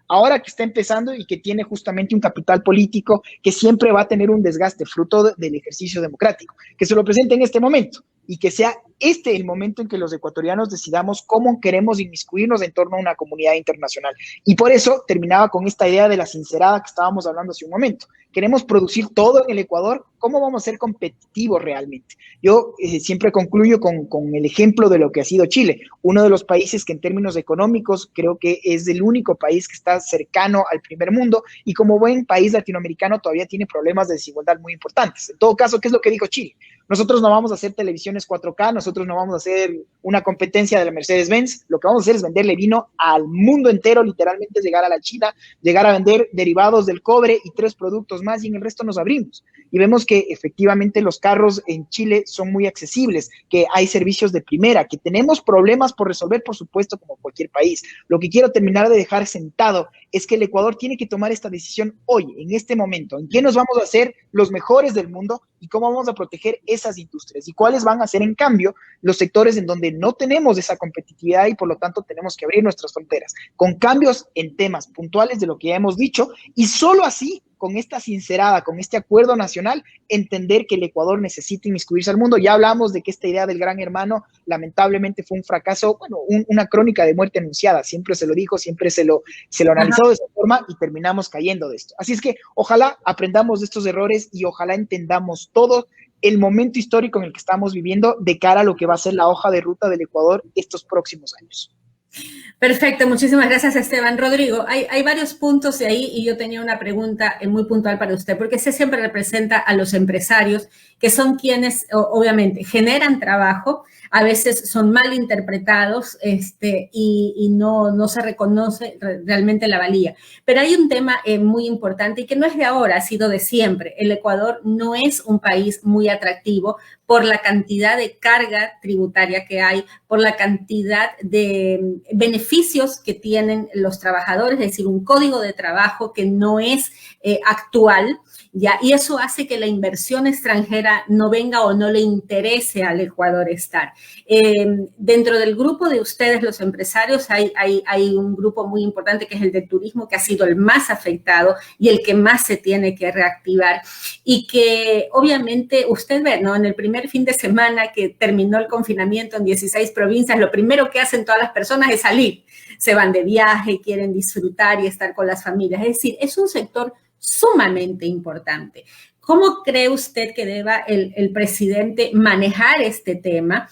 Ahora que está empezando y que tiene justamente un capital político que siempre va a tener un desgaste fruto del ejercicio democrático, que se lo presente en este momento. y que sea el momento en que los ecuatorianos decidamos cómo queremos inmiscuirnos en torno a una comunidad internacional. Y por eso terminaba con esta idea de la sincerada que estábamos hablando hace un momento. Queremos producir todo en el Ecuador. ¿Cómo vamos a ser competitivos realmente? Yo siempre concluyo con el ejemplo de lo que ha sido Chile, uno de los países que en términos económicos creo que es el único país que está cercano al primer mundo y como buen país latinoamericano todavía tiene problemas de desigualdad muy importantes. En todo caso, ¿qué es lo que dijo Chile? Nosotros no vamos a hacer televisiones 4K, nosotros no vamos a hacer una competencia de la Mercedes-Benz, lo que vamos a hacer es venderle vino al mundo entero, literalmente llegar a la China, llegar a vender derivados del cobre y 3 productos más y en el resto nos abrimos. Y vemos que efectivamente los carros en Chile son muy accesibles, que hay servicios de primera, que tenemos problemas por resolver, por supuesto, como cualquier país. Lo que quiero terminar de dejar sentado es que el Ecuador tiene que tomar esta decisión hoy, en este momento, en qué nos vamos a hacer los mejores del mundo y cómo vamos a proteger esas industrias y cuáles van a ser, en cambio, los sectores en donde no tenemos esa competitividad y por lo tanto tenemos que abrir nuestras fronteras con cambios en temas puntuales de lo que ya hemos dicho y solo así, con esta sincerada, con este acuerdo nacional, entender que el Ecuador necesita inmiscuirse al mundo. Ya hablamos de que esta idea del gran hermano lamentablemente fue un fracaso, bueno, una crónica de muerte anunciada, siempre se lo dijo, siempre se lo analizó de esa forma y terminamos cayendo de esto. Así es que ojalá aprendamos de estos errores y ojalá entendamos todo el momento histórico en el que estamos viviendo de cara a lo que va a ser la hoja de ruta del Ecuador estos próximos años. Perfecto, muchísimas gracias, Esteban. Rodrigo, hay varios puntos de ahí y yo tenía una pregunta muy puntual para usted, porque usted siempre representa a los empresarios, que son quienes, obviamente, generan trabajo, a veces son mal interpretados y no se reconoce realmente la valía. Pero hay un tema muy importante y que no es de ahora, ha sido de siempre. El Ecuador no es un país muy atractivo por la cantidad de carga tributaria que hay, por la cantidad de beneficios que tienen los trabajadores, es decir, un código de trabajo que no es actual, ¿ya? Y eso hace que la inversión extranjera no venga o no le interese al Ecuador estar. Dentro del grupo de ustedes, los empresarios, hay un grupo muy importante que es el del turismo, que ha sido el más afectado y el que más se tiene que reactivar. Y que obviamente usted ve, ¿no? En el primer fin de semana que terminó el confinamiento en 16 provincias, lo primero que hacen todas las personas es salir. Se van de viaje, quieren disfrutar y estar con las familias. Es decir, es un sector sumamente importante. ¿Cómo cree usted que deba el presidente manejar este tema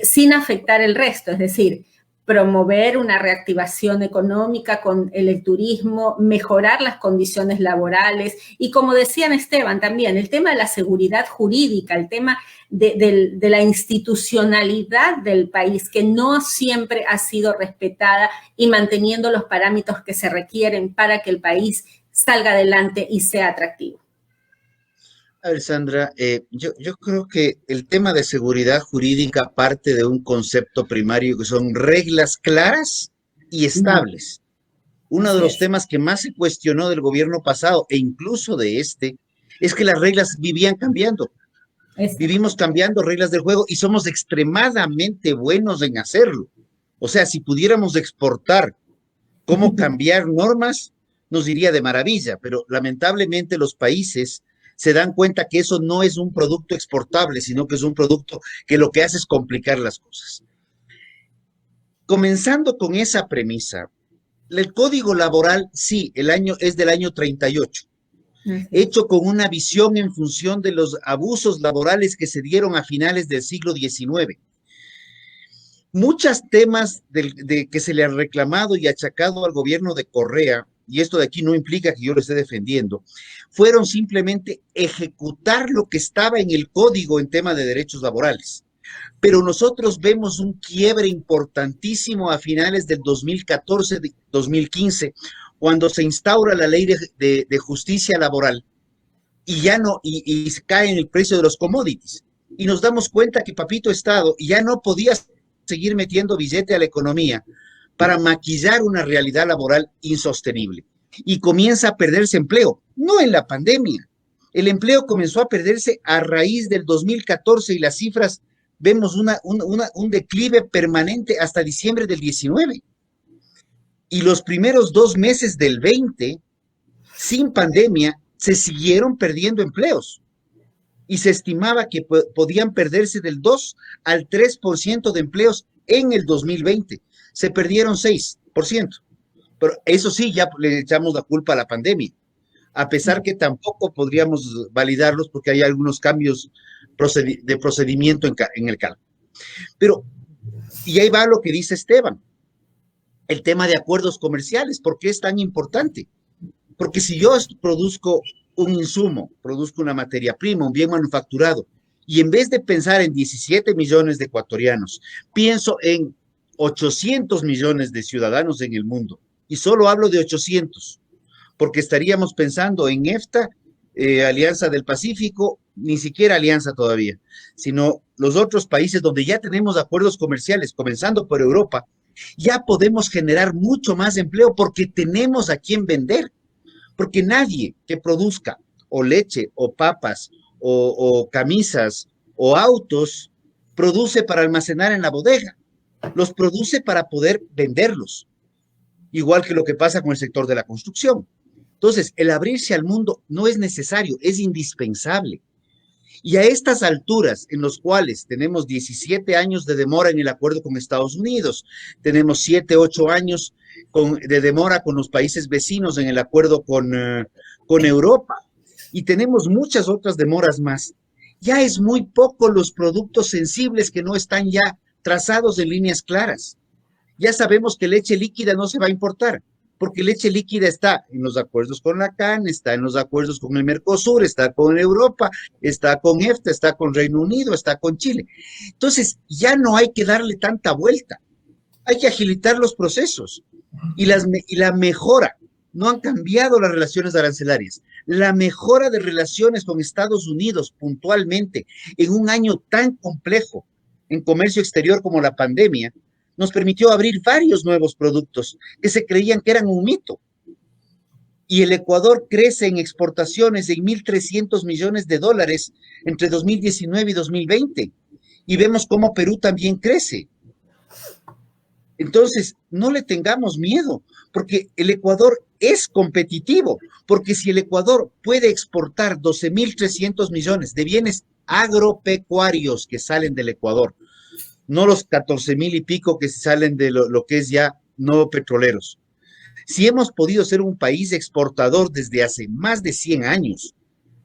sin afectar el resto? Es decir, promover una reactivación económica con el turismo, mejorar las condiciones laborales y, como decían Esteban también, el tema de la seguridad jurídica, el tema de la institucionalidad del país, que no siempre ha sido respetada y manteniendo los parámetros que se requieren para que el país salga adelante y sea atractivo. A ver, Sandra, yo creo que el tema de seguridad jurídica parte de un concepto primario que son reglas claras y estables. Uno de los temas que más se cuestionó del gobierno pasado e incluso de es que las reglas vivían cambiando. Vivimos cambiando reglas del juego y somos extremadamente buenos en hacerlo. O sea, si pudiéramos exportar cómo cambiar normas, nos iría de maravilla, pero lamentablemente los países se dan cuenta que eso no es un producto exportable, sino que es un producto que lo que hace es complicar las cosas. Comenzando con esa premisa, el Código Laboral, sí, es del año 38, hecho con una visión en función de los abusos laborales que se dieron a finales del siglo XIX. Muchos temas que se le han reclamado y achacado al gobierno de Correa, y esto de aquí no implica que yo lo esté defendiendo, fueron simplemente ejecutar lo que estaba en el código en tema de derechos laborales. Pero nosotros vemos un quiebre importantísimo a finales del 2014-2015, cuando se instaura la ley de justicia laboral y ya no, y cae en el precio de los commodities. Y nos damos cuenta que Papito Estado ya no podía seguir metiendo billete a la economía para maquillar una realidad laboral insostenible. Y comienza a perderse empleo, no en la pandemia. El empleo comenzó a perderse a raíz del 2014 y las cifras, vemos un declive permanente hasta diciembre del 19. Y los primeros 2 meses del 20, sin pandemia, se siguieron perdiendo empleos. y se estimaba que podían perderse del 2 al 3% de empleos en el 2020. Se perdieron 6%. Pero eso sí, ya le echamos la culpa a la pandemia, a pesar que tampoco podríamos validarlos porque hay algunos cambios de procedimiento en el cálculo. Pero, y ahí va lo que dice Esteban, el tema de acuerdos comerciales. ¿Por qué es tan importante? Porque si yo produzco un insumo, produzco una materia prima, un bien manufacturado, y en vez de pensar en 17 millones de ecuatorianos, pienso en 800 millones de ciudadanos en el mundo, y solo hablo de 800, porque estaríamos pensando en EFTA, Alianza del Pacífico, ni siquiera alianza todavía, sino los otros países donde ya tenemos acuerdos comerciales, comenzando por Europa, ya podemos generar mucho más empleo porque tenemos a quién vender, porque nadie que produzca o leche o papas o camisas o autos produce para almacenar en la bodega, los produce para poder venderlos, igual que lo que pasa con el sector de la construcción. Entonces, el abrirse al mundo no es necesario, es indispensable. Y a estas alturas, en los cuales tenemos 17 años de demora en el acuerdo con Estados Unidos, tenemos 7, 8 años de demora con los países vecinos en el acuerdo con Europa, y tenemos muchas otras demoras más, ya es muy poco los productos sensibles que no están ya trazados en líneas claras. Ya sabemos que leche líquida no se va a importar, porque leche líquida está en los acuerdos con la CAN, está en los acuerdos con el Mercosur, está con Europa, está con EFTA, está con Reino Unido, está con Chile. Entonces, ya no hay que darle tanta vuelta, hay que agilitar los procesos. Y la mejora, no han cambiado las relaciones arancelarias, la mejora de relaciones con Estados Unidos puntualmente en un año tan complejo en comercio exterior como la pandemia, nos permitió abrir varios nuevos productos que se creían que eran un mito. Y el Ecuador crece en exportaciones de 1.300 millones de dólares entre 2019 y 2020. Y vemos cómo Perú también crece. Entonces, no le tengamos miedo, porque el Ecuador es competitivo, porque si el Ecuador puede exportar 12.300 millones de bienes agropecuarios que salen del Ecuador, no los 14,000 y pico que salen de lo que es ya no petroleros. Si hemos podido ser un país exportador desde hace más de 100 años,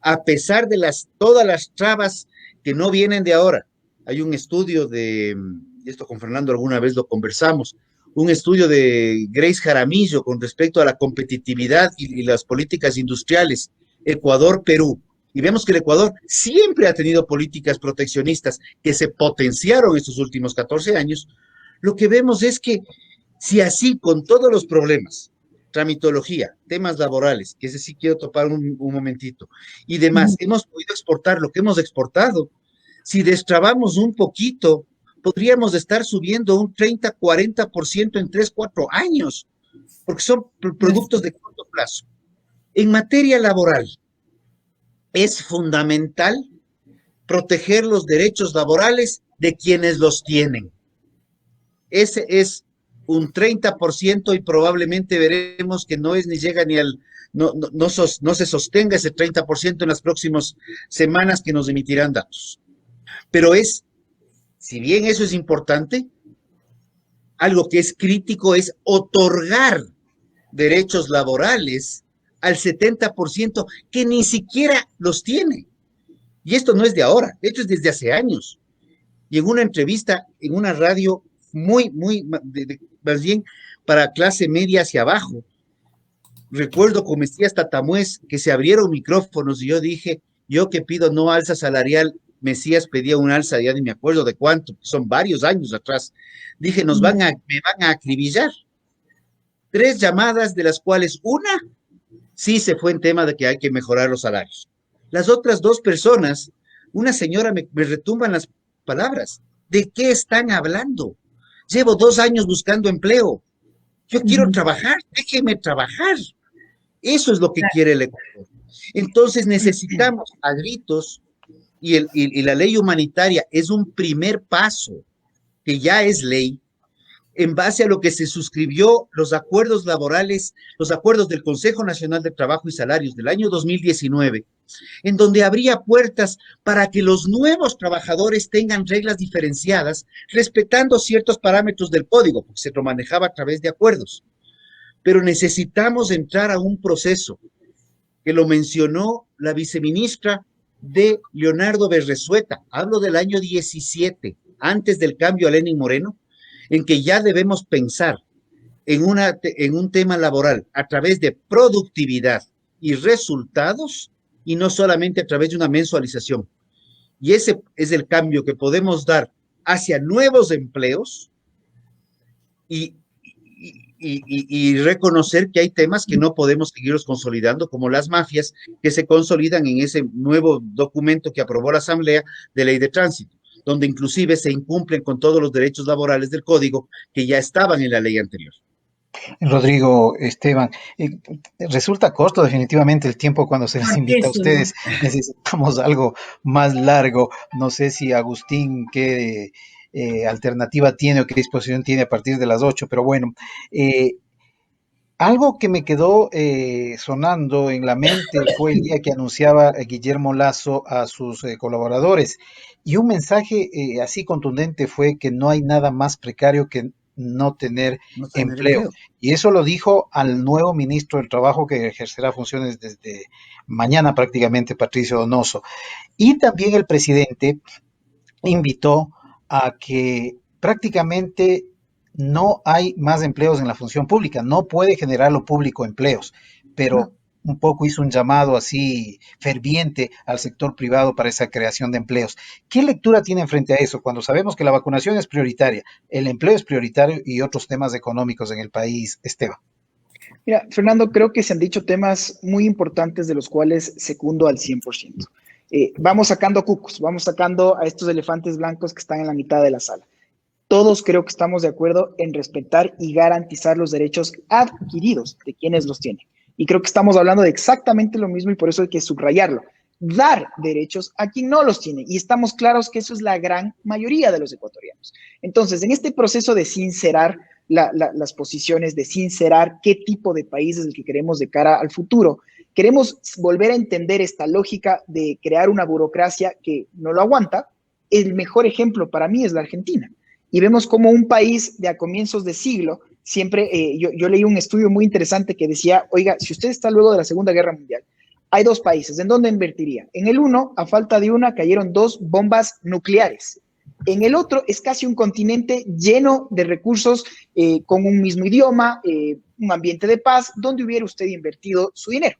a pesar de todas las trabas que no vienen de ahora. Hay un estudio esto con Fernando alguna vez lo conversamos, un estudio de Grace Jaramillo con respecto a la competitividad y las políticas industriales, Ecuador-Perú. Y vemos que el Ecuador siempre ha tenido políticas proteccionistas que se potenciaron estos últimos 14 años. Lo que vemos es que si así, con todos los problemas, tramitología, temas laborales, que ese sí quiero topar un momentito, y demás, hemos podido exportar lo que hemos exportado, si destrabamos un poquito, podríamos estar subiendo un 30, 40% en 3, 4 años, porque son productos de corto plazo. En materia laboral, es fundamental proteger los derechos laborales de quienes los tienen. Ese es un 30% y probablemente veremos que no es ni llega ni al, no se sostenga ese 30% en las próximas semanas que nos emitirán datos. Pero si bien eso es importante, algo que es crítico es otorgar derechos laborales al 70% que ni siquiera los tiene. Y esto no es de ahora, esto es desde hace años. Y en una entrevista, en una radio más bien para clase media hacia abajo, recuerdo con Mesías Tatamuez que se abrieron micrófonos y yo dije, yo que pido no alza salarial, Mesías pedía un alza, ya ni me acuerdo de cuánto, son varios años atrás. Dije, me van a acribillar. 3 llamadas, de las cuales una sí se fue en tema de que hay que mejorar los salarios. Las otras 2 personas, una señora me retumban las palabras. ¿De qué están hablando? Llevo 2 años buscando empleo. Yo quiero trabajar, déjeme trabajar. Eso es lo que quiere el Ecuador. Entonces necesitamos a gritos, y la ley humanitaria es un primer paso, que ya es ley, en base a lo que se suscribió los acuerdos laborales, los acuerdos del Consejo Nacional de Trabajo y Salarios del año 2019, en donde habría puertas para que los nuevos trabajadores tengan reglas diferenciadas, respetando ciertos parámetros del código, porque se lo manejaba a través de acuerdos. Pero necesitamos entrar a un proceso que lo mencionó la viceministra de Leonardo Berresueta. Hablo del año 17, antes del cambio a Lenín Moreno, en que ya debemos pensar en un tema laboral a través de productividad y resultados, y no solamente a través de una mensualización. Y ese es el cambio que podemos dar hacia nuevos empleos y reconocer que hay temas que no podemos seguirlos consolidando, como las mafias que se consolidan en ese nuevo documento que aprobó la Asamblea de Ley de Tránsito, donde inclusive se incumplen con todos los derechos laborales del Código que ya estaban en la ley anterior. Rodrigo, Esteban, resulta corto definitivamente el tiempo cuando se les invita a ustedes. Necesitamos algo más largo. No sé si Agustín, qué alternativa tiene o qué disposición tiene a partir de las 8, pero bueno, algo que me quedó sonando en la mente fue el día que anunciaba Guillermo Lasso a sus colaboradores, y un mensaje así contundente fue que no hay nada más precario que no tener empleo. Y eso lo dijo al nuevo ministro del Trabajo, que ejercerá funciones desde mañana prácticamente, Patricio Donoso. Y también el presidente invitó a que prácticamente no hay más empleos en la función pública, no puede generar lo público empleos, pero un poco hizo un llamado así ferviente al sector privado para esa creación de empleos. ¿Qué lectura tienen frente a eso cuando sabemos que la vacunación es prioritaria, el empleo es prioritario y otros temas económicos en el país, Esteban? Mira, Fernando, creo que se han dicho temas muy importantes de los cuales secundo al 100%. Vamos sacando cucos, vamos sacando a estos elefantes blancos que están en la mitad de la sala. Todos creo que estamos de acuerdo en respetar y garantizar los derechos adquiridos de quienes los tienen. Y creo que estamos hablando de exactamente lo mismo y por eso hay que subrayarlo. Dar derechos a quien no los tiene. Y estamos claros que eso es la gran mayoría de los ecuatorianos. Entonces, en este proceso de sincerar las posiciones, de sincerar qué tipo de país es el que queremos de cara al futuro, queremos volver a entender esta lógica de crear una burocracia que no lo aguanta. El mejor ejemplo para mí es la Argentina. Y vemos como un país de a comienzos de siglo, siempre, yo leí un estudio muy interesante que decía, oiga, si usted está luego de la Segunda Guerra Mundial, hay dos países, ¿en dónde invertiría? En el uno, a falta de una, cayeron 2 bombas nucleares. En el otro es casi un continente lleno de recursos, con un mismo idioma, un ambiente de paz, donde hubiera usted invertido su dinero.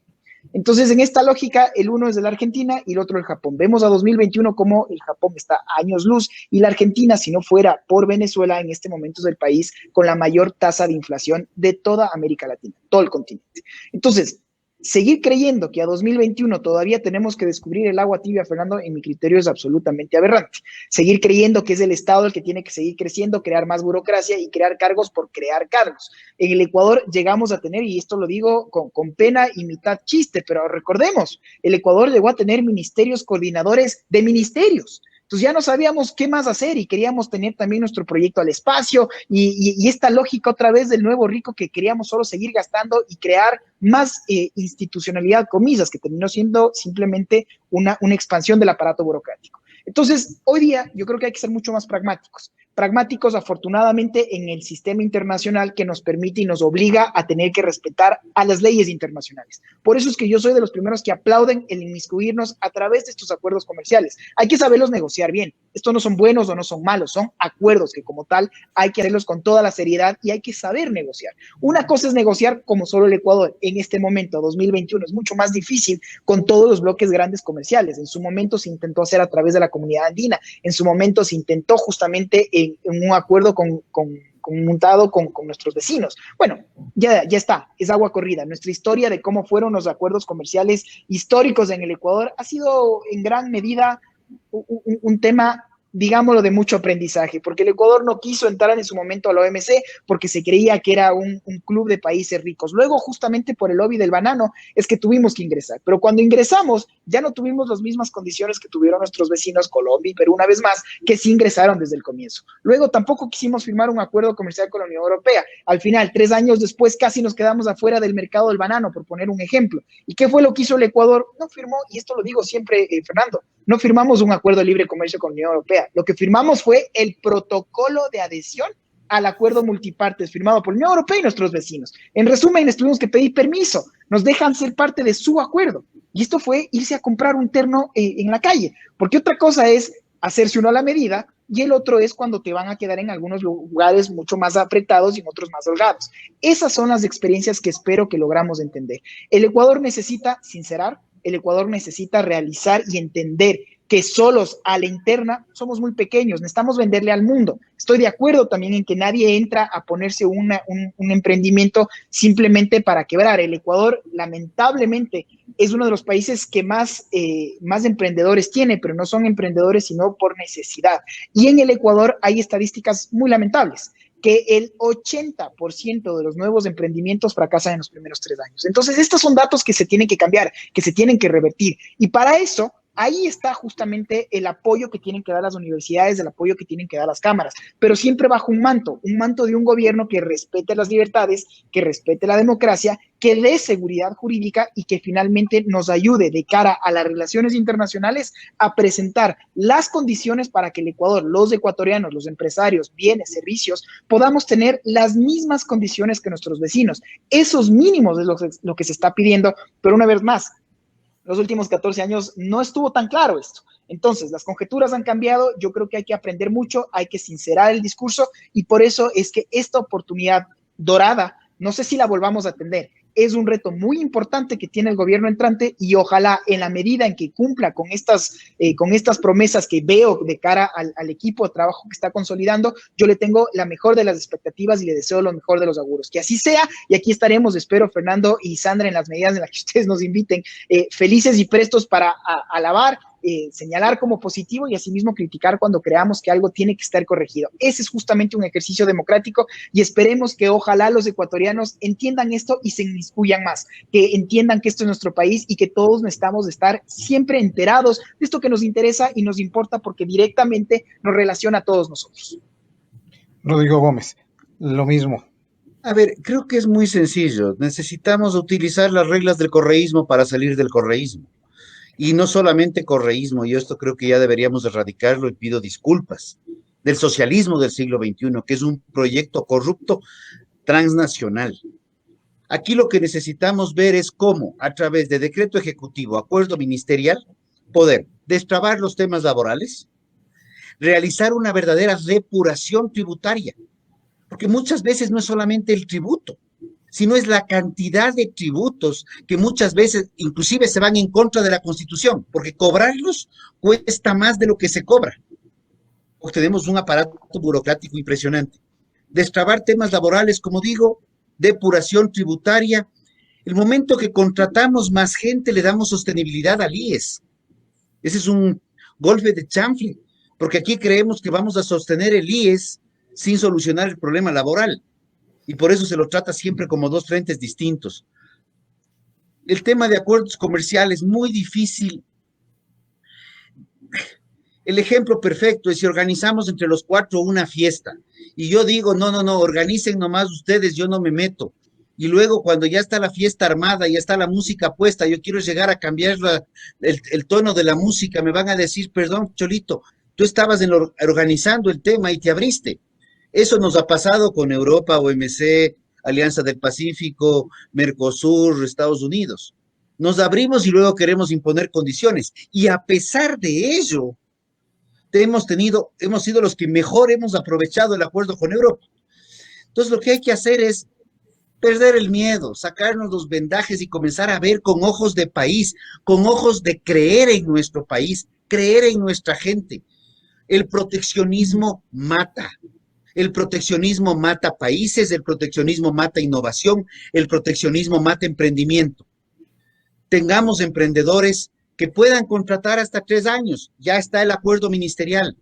Entonces, en esta lógica, el uno es de la Argentina y el otro el Japón. Vemos a 2021 como el Japón está a años luz y la Argentina, si no fuera por Venezuela, en este momento es el país con la mayor tasa de inflación de toda América Latina, todo el continente. Entonces, seguir creyendo que a 2021 todavía tenemos que descubrir el agua tibia, Fernando, en mi criterio es absolutamente aberrante. Seguir creyendo que es el Estado el que tiene que seguir creciendo, crear más burocracia y crear cargos por crear cargos. En el Ecuador llegamos a tener, y esto lo digo con pena y mitad chiste, pero recordemos, el Ecuador llegó a tener ministerios coordinadores de ministerios. Entonces ya no sabíamos qué más hacer y queríamos tener también nuestro proyecto al espacio y esta lógica otra vez del nuevo rico que queríamos solo seguir gastando y crear más institucionalidad, comillas, que terminó siendo simplemente una expansión del aparato burocrático. Entonces, hoy día yo creo que hay que ser mucho más pragmáticos. Pragmáticos, afortunadamente, en el sistema internacional que nos permite y nos obliga a tener que respetar a las leyes internacionales. Por eso es que yo soy de los primeros que aplauden el inmiscuirnos a través de estos acuerdos comerciales. Hay que saberlos negociar bien. Estos no son buenos o no son malos, son acuerdos que como tal hay que hacerlos con toda la seriedad y hay que saber negociar. Una cosa es negociar como solo el Ecuador. En este momento, 2021, es mucho más difícil con todos los bloques grandes comerciales. En su momento se intentó hacer a través de la Comunidad Andina. En su momento se intentó justamente en un acuerdo montado con nuestros vecinos. Bueno, ya está, es agua corrida. Nuestra historia de cómo fueron los acuerdos comerciales históricos en el Ecuador ha sido en gran medida un tema digámoslo, de mucho aprendizaje, porque el Ecuador no quiso entrar en su momento a la OMC porque se creía que era un club de países ricos. Luego, justamente por el lobby del banano, es que tuvimos que ingresar. Pero cuando ingresamos, ya no tuvimos las mismas condiciones que tuvieron nuestros vecinos Colombia y Perú, una vez más, que sí ingresaron desde el comienzo. Luego, tampoco quisimos firmar un acuerdo comercial con la Unión Europea. Al final, 3 años después, casi nos quedamos afuera del mercado del banano, por poner un ejemplo. ¿Y qué fue lo que hizo el Ecuador? No firmó, y esto lo digo siempre, Fernando, no firmamos un acuerdo de libre comercio con la Unión Europea. Lo que firmamos fue el protocolo de adhesión al acuerdo multipartes firmado por la Unión Europea y nuestros vecinos. En resumen, les tuvimos que pedir permiso, nos dejan ser parte de su acuerdo. Y esto fue irse a comprar un terno en la calle, porque otra cosa es hacerse uno a la medida y el otro es cuando te van a quedar en algunos lugares mucho más apretados y en otros más holgados. Esas son las experiencias que espero que logramos entender. El Ecuador necesita sincerar, el Ecuador necesita realizar y entender que solos a la interna somos muy pequeños, necesitamos venderle al mundo. Estoy de acuerdo también en que nadie entra a ponerse un emprendimiento simplemente para quebrar. El Ecuador, lamentablemente, es uno de los países que más emprendedores tiene, pero no son emprendedores sino por necesidad. Y en el Ecuador hay estadísticas muy lamentables, que el 80% de los nuevos emprendimientos fracasan en los primeros 3 años. Entonces, estos son datos que se tienen que cambiar, que se tienen que revertir. Y para eso, ahí está justamente el apoyo que tienen que dar las universidades, el apoyo que tienen que dar las cámaras, pero siempre bajo un manto de un gobierno que respete las libertades, que respete la democracia, que dé seguridad jurídica y que finalmente nos ayude de cara a las relaciones internacionales a presentar las condiciones para que el Ecuador, los ecuatorianos, los empresarios, bienes, servicios, podamos tener las mismas condiciones que nuestros vecinos. Esos mínimos es lo que se está pidiendo, pero una vez más, los últimos 14 años no estuvo tan claro esto. Entonces, las conjeturas han cambiado, yo creo que hay que aprender mucho, hay que sincerar el discurso y por eso es que esta oportunidad dorada, no sé si la volvamos a atender, es un reto muy importante que tiene el gobierno entrante y ojalá en la medida en que cumpla con estas promesas que veo de cara al equipo de trabajo que está consolidando, yo le tengo la mejor de las expectativas y le deseo lo mejor de los auguros. Que así sea y aquí estaremos, espero, Fernando y Sandra, en las medidas en las que ustedes nos inviten, felices y prestos para alabar, señalar como positivo y asimismo criticar cuando creamos que algo tiene que estar corregido. Ese es justamente un ejercicio democrático y esperemos que ojalá los ecuatorianos entiendan esto y se inmiscuyan más, que entiendan que esto es nuestro país y que todos necesitamos de estar siempre enterados de esto que nos interesa y nos importa porque directamente nos relaciona a todos nosotros. Rodrigo Gómez, lo mismo. A ver, creo que es muy sencillo. Necesitamos utilizar las reglas del correísmo para salir del correísmo. Y no solamente correísmo, y esto creo que ya deberíamos erradicarlo y pido disculpas, del socialismo del siglo XXI, que es un proyecto corrupto transnacional. Aquí lo que necesitamos ver es cómo, a través de decreto ejecutivo, acuerdo ministerial, poder destrabar los temas laborales, realizar una verdadera depuración tributaria, porque muchas veces no es solamente el tributo, sino es la cantidad de tributos que muchas veces inclusive se van en contra de la Constitución, porque cobrarlos cuesta más de lo que se cobra. Tenemos un aparato burocrático impresionante. Destrabar temas laborales, como digo, depuración tributaria. El momento que contratamos más gente, le damos sostenibilidad al IES. Ese es un golpe de chanfle, porque aquí creemos que vamos a sostener el IES sin solucionar el problema laboral. Y por eso se lo trata siempre como dos frentes distintos. El tema de acuerdos comerciales, muy difícil. El ejemplo perfecto es si organizamos entre los 4 una fiesta. Y yo digo, no, organicen nomás ustedes, yo no me meto. Y luego cuando ya está la fiesta armada, ya está la música puesta, yo quiero llegar a cambiar el tono de la música, me van a decir, perdón, Cholito, tú estabas organizando el tema y te abriste. Eso nos ha pasado con Europa, OMC, Alianza del Pacífico, Mercosur, Estados Unidos. Nos abrimos y luego queremos imponer condiciones. Y a pesar de ello, hemos sido los que mejor hemos aprovechado el acuerdo con Europa. Entonces, lo que hay que hacer es perder el miedo, sacarnos los vendajes y comenzar a ver con ojos de país, con ojos de creer en nuestro país, creer en nuestra gente. El proteccionismo mata. El proteccionismo mata países, el proteccionismo mata innovación, el proteccionismo mata emprendimiento. Tengamos emprendedores que puedan contratar hasta 3 años, ya está el acuerdo ministerial.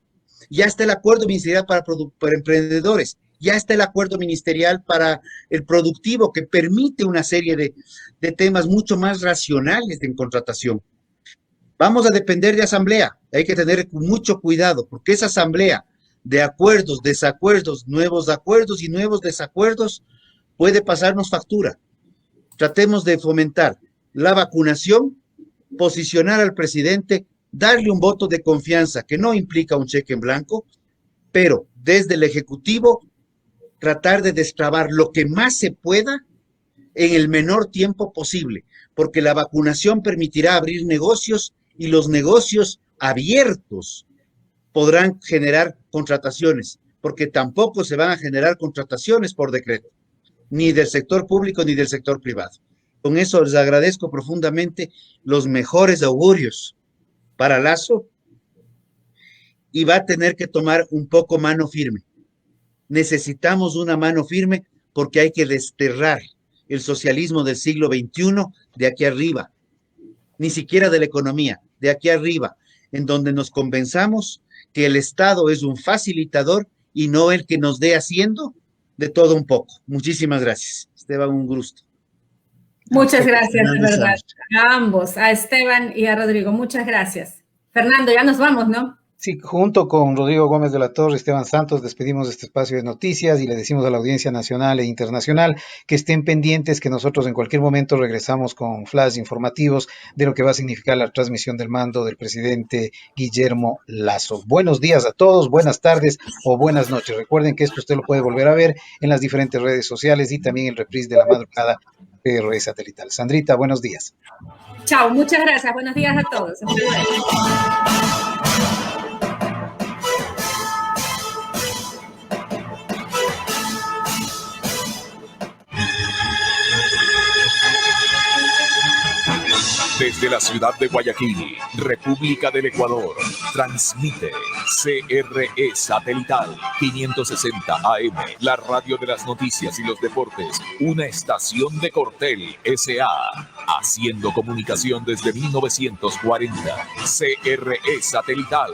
ya está el acuerdo ministerial para emprendedores, ya está el acuerdo ministerial para el productivo que permite una serie de temas mucho más racionales en contratación. Vamos a depender de asamblea, hay que tener mucho cuidado, porque esa asamblea de acuerdos, desacuerdos, nuevos acuerdos y nuevos desacuerdos puede pasarnos factura. Tratemos de fomentar la vacunación, posicionar al presidente, darle un voto de confianza que no implica un cheque en blanco, pero desde el Ejecutivo tratar de destrabar lo que más se pueda en el menor tiempo posible, porque la vacunación permitirá abrir negocios y los negocios abiertos podrán generar contrataciones, porque tampoco se van a generar contrataciones por decreto, ni del sector público ni del sector privado. Con eso les agradezco profundamente los mejores augurios para Lasso y va a tener que tomar un poco mano firme. Necesitamos una mano firme porque hay que desterrar el socialismo del siglo XXI de aquí arriba, ni siquiera de la economía, de aquí arriba, en donde nos convenzamos que el Estado es un facilitador y no el que nos dé haciendo de todo un poco. Muchísimas gracias. Esteban, un gusto. Muchas gracias, de verdad, a ambos, a Esteban y a Rodrigo. Muchas gracias. Fernando, ya nos vamos, ¿no? Sí, junto con Rodrigo Gómez de la Torre, Esteban Santos, despedimos este espacio de noticias y le decimos a la audiencia nacional e internacional que estén pendientes, que nosotros en cualquier momento regresamos con flash informativos de lo que va a significar la transmisión del mando del presidente Guillermo Lasso. Buenos días a todos, buenas tardes o buenas noches. Recuerden que esto usted lo puede volver a ver en las diferentes redes sociales y también el reprise de la madrugada PRE Satelital. Sandrita, buenos días. Chao, muchas gracias. Buenos días a todos. Desde la ciudad de Guayaquil, República del Ecuador, transmite CRE Satelital 560 AM, la radio de las noticias y los deportes, una estación de Cortel S.A., haciendo comunicación desde 1940. CRE Satelital,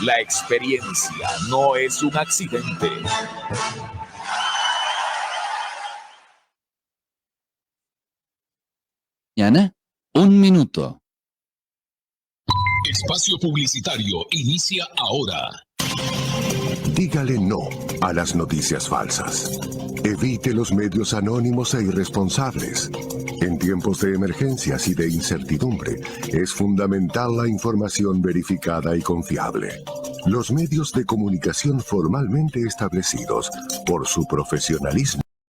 la experiencia no es un accidente. Mañana, 1 minuto. Espacio publicitario inicia ahora. Dígale no a las noticias falsas. Evite los medios anónimos e irresponsables. En tiempos de emergencias y de incertidumbre, es fundamental la información verificada y confiable. Los medios de comunicación formalmente establecidos, por su profesionalismo,